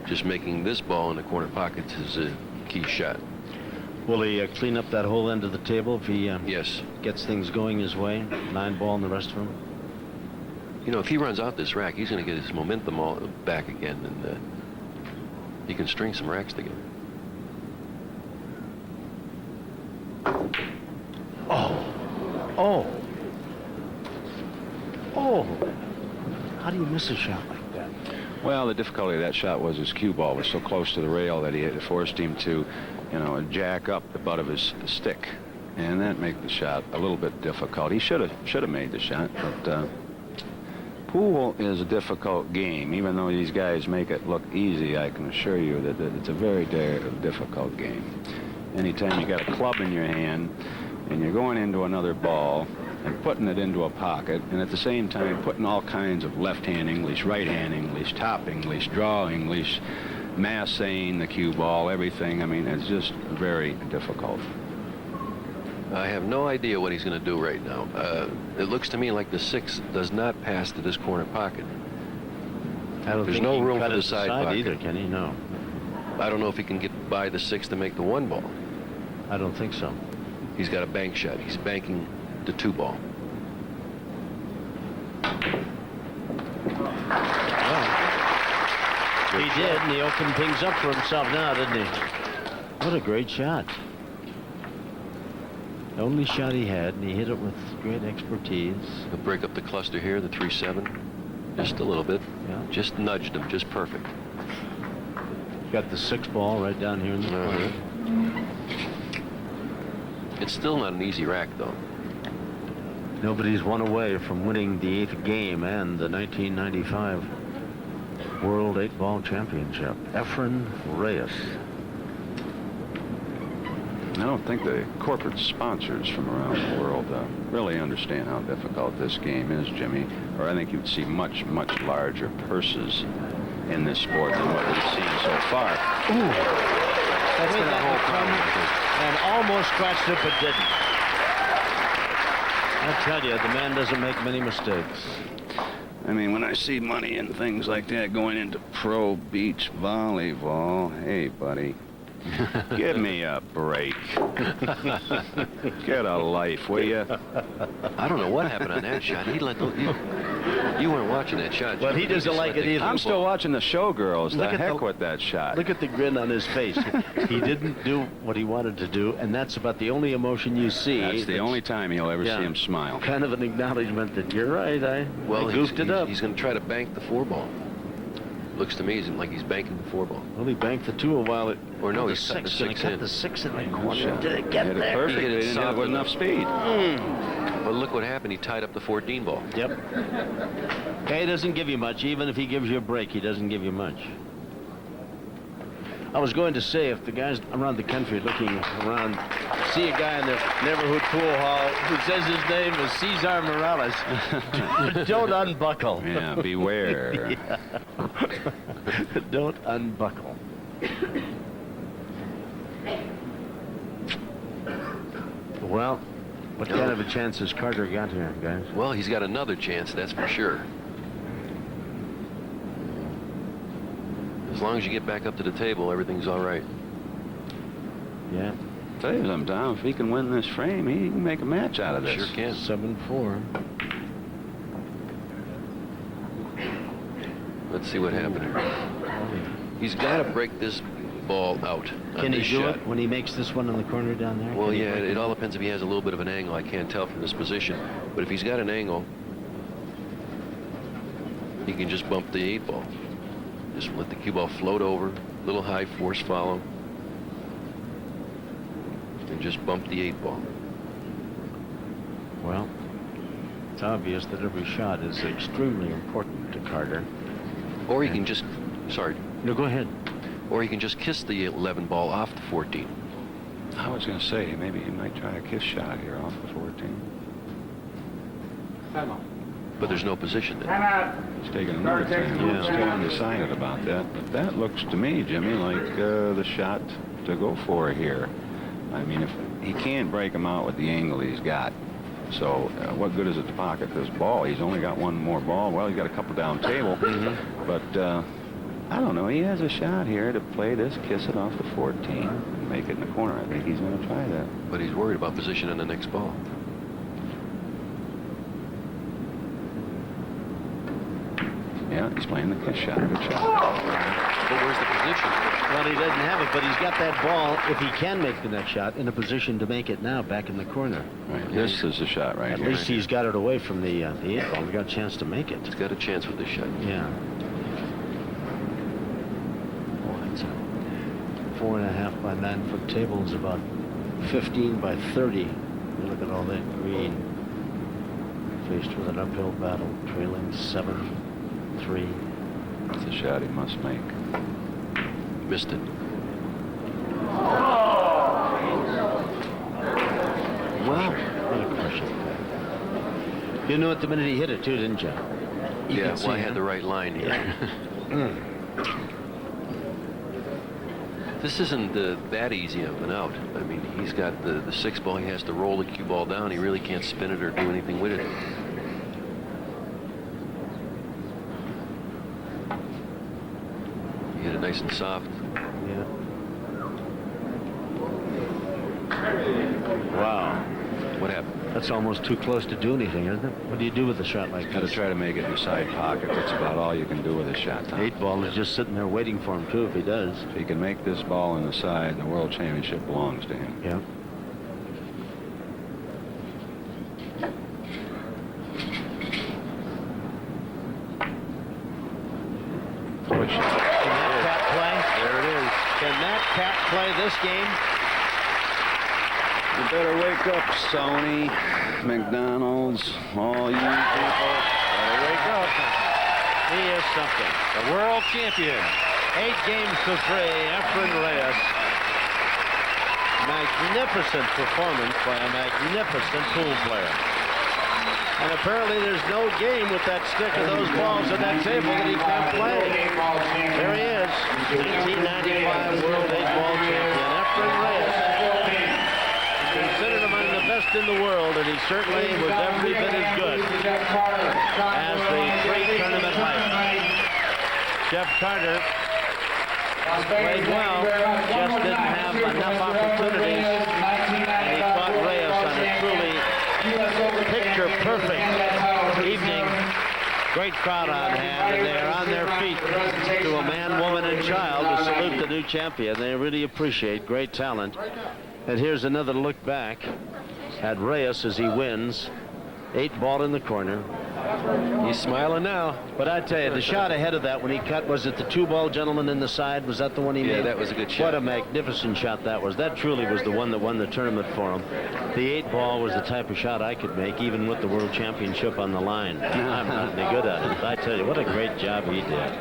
Just making this ball in the corner pockets is a key shot. Will he clean up that whole end of the table if he Yes. gets things going his way? 9 ball and the rest of them? You know, if he runs out this rack, he's going to get his momentum all back again, and he can string some racks together. Oh! How do you miss a shot like that? Well, the difficulty of that shot was his cue ball was so close to the rail that it forced him to, jack up the butt of his stick, and that made the shot a little bit difficult. He should have made the shot, but pool is a difficult game. Even though these guys make it look easy, I can assure you that it's a very difficult game. Anytime you got a club in your hand and you're going into another ball and putting it into a pocket, and at the same time putting all kinds of left-hand English, right-hand English, top English, draw English, massing the cue ball, everything. I mean, it's just very difficult. I have no idea what he's going to do right now. It looks to me like the 6 does not pass to this corner pocket. I don't There's think no he can room cut for the it side aside pocket. either, can he? No. I don't know if he can get by the 6 to make the 1 ball. I don't think so. He's got a bank shot. He's banking the 2 ball. He did, and he opened things up for himself now, didn't he? What a great shot. The only shot he had, and he hit it with great expertise. He'll break up the cluster here, the 3-7. Just a little bit. Yeah. Just nudged him, just perfect. Got the 6 ball right down here in the corner. It's still not an easy rack, though. Nobody's one away from winning the 8th game and the 1995 World 8-Ball Championship. Efren Reyes. I don't think the corporate sponsors from around the world really understand how difficult this game is, Jimmy. Or I think you'd see much, much larger purses in this sport than what we've seen so far. Ooh. That's been a whole problem. And almost scratched it, but didn't. I tell you, the man doesn't make many mistakes. I mean, when I see money and things like that going into pro beach volleyball, hey, buddy, give me a break. Get a life, will you? I don't know what happened on that shot. He let the... You weren't watching that shot. Well, he doesn't like it either. I'm still watching the showgirls. Look The at heck the- with that shot. Look at the grin on his face. He didn't do what he wanted to do, and that's about the only emotion you see. That's the only time you'll ever see him smile. Kind of an acknowledgement that you're right. I goofed it up. He's going to try to bank the 4-ball. Looks to me like he's banking the 4-ball. Well, he banked the 2 a while. Or no, the he's cut the 6. Gonna 6 cut in. the 6 in the corner. Did it get Hit it there? perfect. He hit it They didn't hit soft it with enough speed. Well, look what happened. He tied up the 14 ball. Yep. Okay, he doesn't give you much. Even if he gives you a break, he doesn't give you much. I was going to say, if the guys around the country looking around see a guy in the neighborhood pool hall who says his name is Cesar Morales, don't unbuckle. Yeah, beware. Yeah. Don't unbuckle. Well, what kind of a chance has Carter got here, guys? Well, he's got another chance, that's for sure. As long as you get back up to the table, everything's all right. Yeah. Tell you something, Tom, if he can win this frame, he can make a match out of this. Sure can. 7-4. Let's see what happened here. He's got to break this ball out. Can he do it when he makes this one in the corner down there? Well, yeah, it all depends if he has a little bit of an angle. I can't tell from this position. But if he's got an angle, he can just bump the 8 ball. Just let the cue ball float over, little high force follow, and just bump the 8 ball. Well, it's obvious that every shot is extremely important to Carter. Or he can just, sorry. No, go ahead. Or he can just kiss the 11 ball off the 14. I was going to say, maybe he might try a kiss shot here off the 14. But there's no position there. Time out. He's taking another time. Yeah. I'm still undecided about that. But that looks to me, Jimmy, like the shot to go for here. I mean, if he can't break him out with the angle he's got. So what good is it to pocket this ball? He's only got one more ball. Well, he's got a couple down table. But I don't know. He has a shot here to play this, kiss it off the 14, and make it in the corner. I think he's going to try that. But he's worried about position in the next ball. Yeah, he's playing the kiss shot. Good shot. But where's the position? Well, he doesn't have it, but he's got that ball, if he can make the next shot, in a position to make it now back in the corner. Right, this is the shot right At here. least he's got it away from the 8 ball. He's got a chance to make it. He's got a chance with this shot. Yeah. Oh, that's a 4.5 by 9 foot table is about 15 by 30. You look at all that green. Faced with an uphill battle, trailing 7-3. That's a shot he must make. Missed it. Wow. What a crushing. You knew it the minute he hit it, too, didn't you? Yeah, well, I had the right line here. This isn't that easy of an out. I mean, he's got the 6 ball. He has to roll the cue ball down. He really can't spin it or do anything with it. He hit it nice and soft. Yeah. Wow. What happened? That's almost too close to do anything, isn't it? What do you do with a shot like Got to this? try to make it in the side pocket. That's about all you can do with a shot, Tom. 8 ball is just sitting there waiting for him, too, if he does. If he can make this ball in the side, the World Championship belongs to him. Yeah. play this game. You better wake up, Sony, McDonald's, all you people. Better wake up. He is something. The world champion. 8 games to 3, Efren Reyes. Magnificent performance by a magnificent pool player. And apparently there's no game with that stick of those balls at that table that he can't play. There he is, 1995 World 8-Ball Champion, Efren Reyes. Considered among the best in the world, and he certainly was every bit as good as the great tournament hype. Jeff Carter played well, just didn't have enough opportunities, and he caught Reyes on a truly picture-perfect evening. Great crowd on hand, and they are on their feet to a man, woman, and child to salute the new champion. They really appreciate great talent. And here's another look back at Reyes as he wins. 8-ball in the corner. He's smiling now. But I tell you, the shot ahead of that when he cut, was it the 2-ball gentleman in the side? Was that the one he made? Yeah, that was a good shot. What a magnificent shot that was. That truly was the one that won the tournament for him. The 8-ball was the type of shot I could make, even with the World Championship on the line. I'm not any good at it. I tell you, what a great job he did.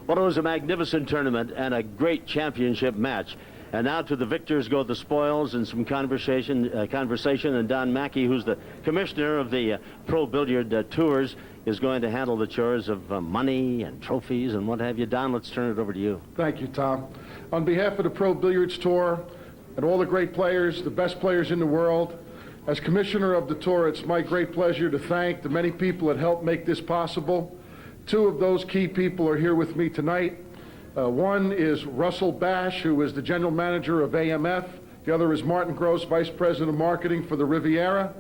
Well, it was a magnificent tournament and a great championship match. And now to the victors go the spoils and some conversation. And Don Mackey, who's the commissioner of the Pro Billiard Tours, is going to handle the chores of money and trophies and what have you. Don, let's turn it over to you. Thank you, Tom. On behalf of the Pro Billiards Tour and all the great players, the best players in the world, as commissioner of the tour, it's my great pleasure to thank the many people that helped make this possible. 2 of those key people are here with me tonight. One is Russell Bash, who is the general manager of AMF. The other is Martin Gross, vice president of marketing for the Riviera.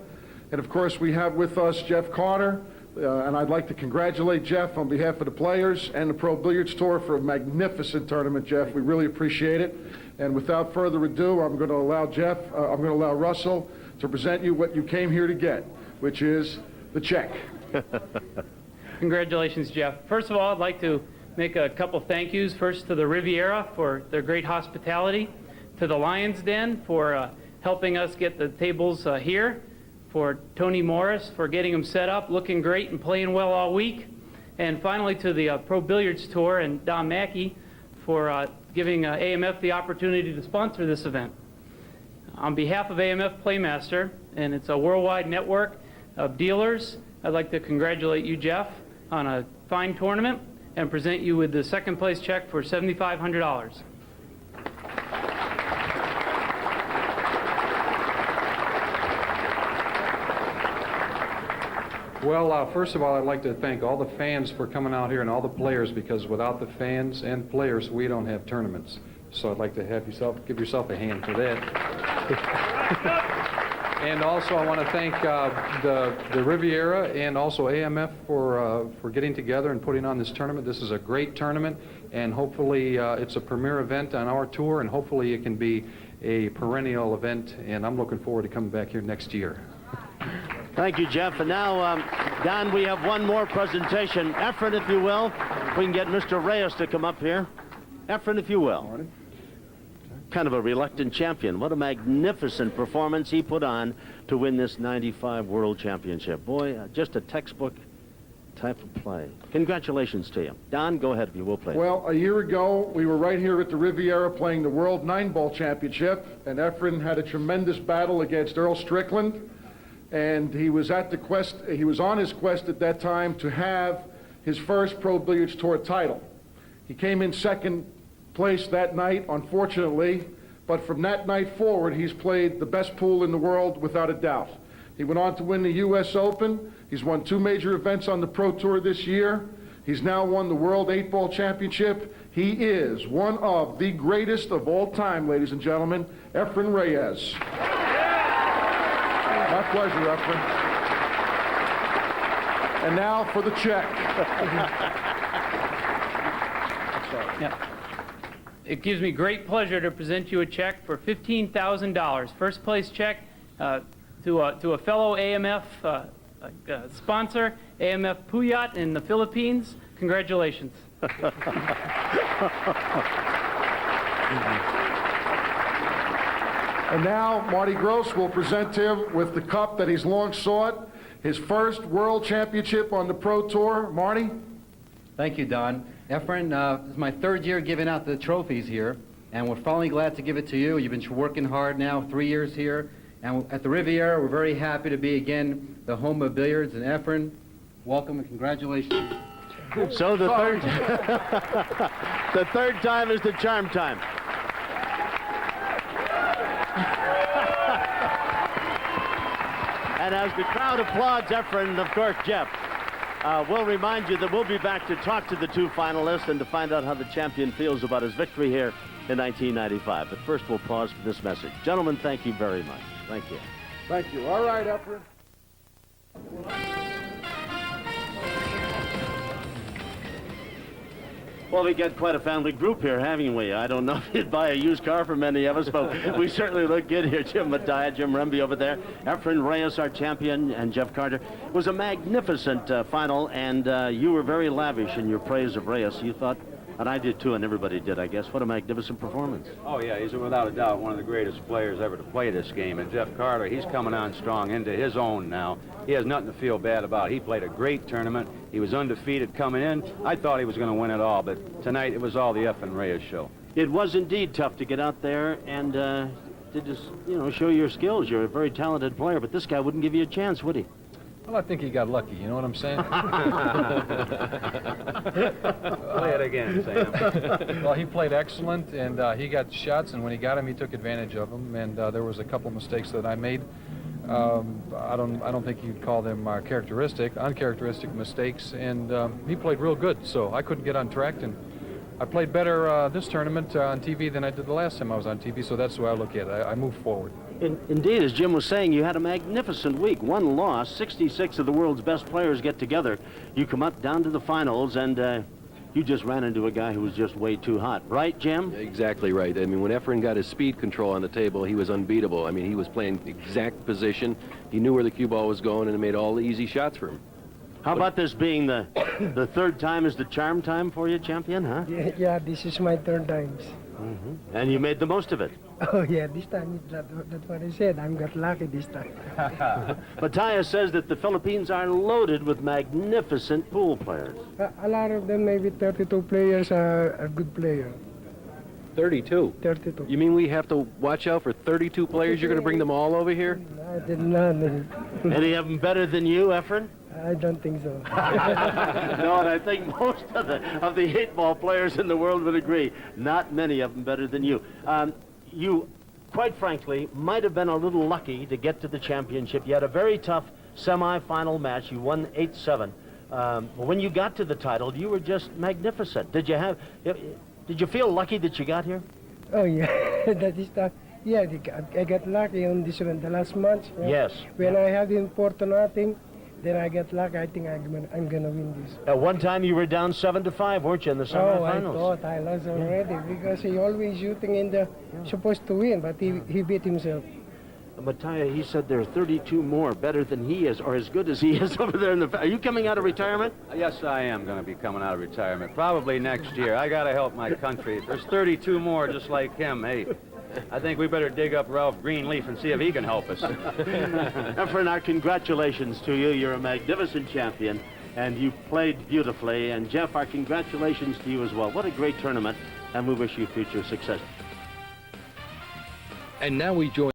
And of course, we have with us Jeff Carter. And I'd like to congratulate Jeff on behalf of the players and the Pro Billiards Tour for a magnificent tournament, Jeff. We really appreciate it. And without further ado, I'm going to allow Russell to present you what you came here to get, which is the check. Congratulations, Jeff. First of all, I'd like to make a couple thank yous. First to the Riviera for their great hospitality, to the Lions Den for helping us get the tables here, for Tony Morris for getting them set up, looking great and playing well all week, and finally to the Pro Billiards Tour and Don Mackey for giving AMF the opportunity to sponsor this event. On behalf of AMF Playmaster and it's a worldwide network of dealers, I'd like to congratulate you, Jeff, on a fine tournament and present you with the second place check for $7,500. Well, first of all, I'd like to thank all the fans for coming out here and all the players, because without the fans and players, we don't have tournaments. So I'd like to have give yourself a hand for that. And also, I want to thank the Riviera and also AMF for getting together and putting on this tournament. This is a great tournament, and hopefully it's a premier event on our tour, and hopefully it can be a perennial event, and I'm looking forward to coming back here next year. Thank you, Jeff. And now, Don, we have one more presentation. Efren, if you will. We can get Mr. Reyes to come up here. Efren, if you will. Kind of a reluctant champion. What a magnificent performance he put on to win this 95 World Championship. Boy, just a textbook type of play. Congratulations to you. Don, go ahead if you will, please. Well, a year ago, we were right here at the Riviera playing the World 9-Ball Championship, and Efren had a tremendous battle against Earl Strickland, and he was on his quest at that time to have his first Pro Billiards Tour title. He came in second place that night, unfortunately, but from that night forward, he's played the best pool in the world without a doubt. He went on to win the U.S. Open. He's won 2 major events on the Pro Tour this year. He's now won the World 8-Ball Championship. He is one of the greatest of all time, ladies and gentlemen, Efren Reyes. My pleasure, Efren. And now for the check. Yeah. It gives me great pleasure to present you a check for $15,000. First place check to a fellow AMF sponsor, AMF Puyat in the Philippines. Congratulations. And now, Marty Gross will present him with the cup that he's long sought, his first World Championship on the Pro Tour. Marty? Thank you, Don. Efren, this is my third year giving out the trophies here, and we're finally glad to give it to you. You've been working hard now, 3 years here, and at the Riviera, we're very happy to be again the home of billiards. And Efren, welcome and congratulations. So the third, the third time is the charm time. And as the crowd applauds Efren, and of course Jeff, we'll remind you that we'll be back to talk to the two finalists and to find out how the champion feels about his victory here in 1995. But first we'll pause for this message. Gentlemen, thank you very much. Thank you. Thank you. All right, Efren. Well, we got quite a family group here, haven't we? I don't know if you'd buy a used car for many of us, but we certainly look good here. Jim Mattia, Jim Remby over there, Efren Reyes, our champion, and Jeff Carter. It was a magnificent final, and you were very lavish in your praise of Reyes. You thought, and I did too, and everybody did, I guess. What a magnificent performance. Oh, yeah, he's without a doubt one of the greatest players ever to play this game. And Jeff Carter, he's coming on strong into his own now. He has nothing to feel bad about. He played a great tournament. He was undefeated coming in. I thought he was going to win it all, but tonight it was all the Efren Reyes show. It was indeed tough to get out there and to just, you know, show your skills. You're a very talented player, but this guy wouldn't give you a chance, would he? Well, I think he got lucky, you know what I'm saying? Play it again, Sam. Well, he played excellent, and he got shots, and when he got him, he took advantage of them, and there was a couple mistakes that I made. I don't think you'd call them uncharacteristic mistakes, and he played real good, so I couldn't get on track, and I played better this tournament on TV than I did the last time I was on TV, so that's the way I look at it. I moved forward. Indeed, as Jim was saying, you had a magnificent week. One loss, 66 of the world's best players get together. You come up down to the finals, and you just ran into a guy who was just way too hot. Right, Jim? Exactly right. I mean, when Efren got his speed control on the table, he was unbeatable. I mean, he was playing exact position. He knew where the cue ball was going, and it made all the easy shots for him. How about this being the third time is the charm time for you, champion, huh? Yeah, this is my third time. And you made the most of it. Oh, yeah, this time, that's what I said. I got lucky this time. Mattia says that the Philippines are loaded with magnificent pool players. A lot of them, maybe 32 players are good players. 32? 32. You mean we have to watch out for 32 players? You're going to bring them all over here? I did not. Any of them better than you, Efren? I don't think so. No, and I think most of the eight-ball players in the world would agree. Not many of them better than you. You, quite frankly, might have been a little lucky to get to the championship. You had a very tough semi-final match. You won 8-7. When you got to the title, you were just magnificent. Did you feel lucky that you got here? Oh, yeah. That is tough. Yeah, I got lucky on this one, the last match. Yes. When I had in 4-0, then I get lucky. I think I'm gonna win this. At one time you were down 7-5, weren't you, in the semifinals? Oh, I thought I lost already because he always shooting in the supposed to win, but he beat himself. Mattia, he said there are 32 more better than he is, or as good as he is over there in the... Are you coming out of retirement? Yes, I am going to be coming out of retirement. Probably next year. I got to help my country. There's 32 more just like him. Hey, I think we better dig up Ralph Greenleaf and see if he can help us. Efren, our congratulations to you. You're a magnificent champion, and you played beautifully. And Jeff, our congratulations to you as well. What a great tournament, and we wish you future success. And now we join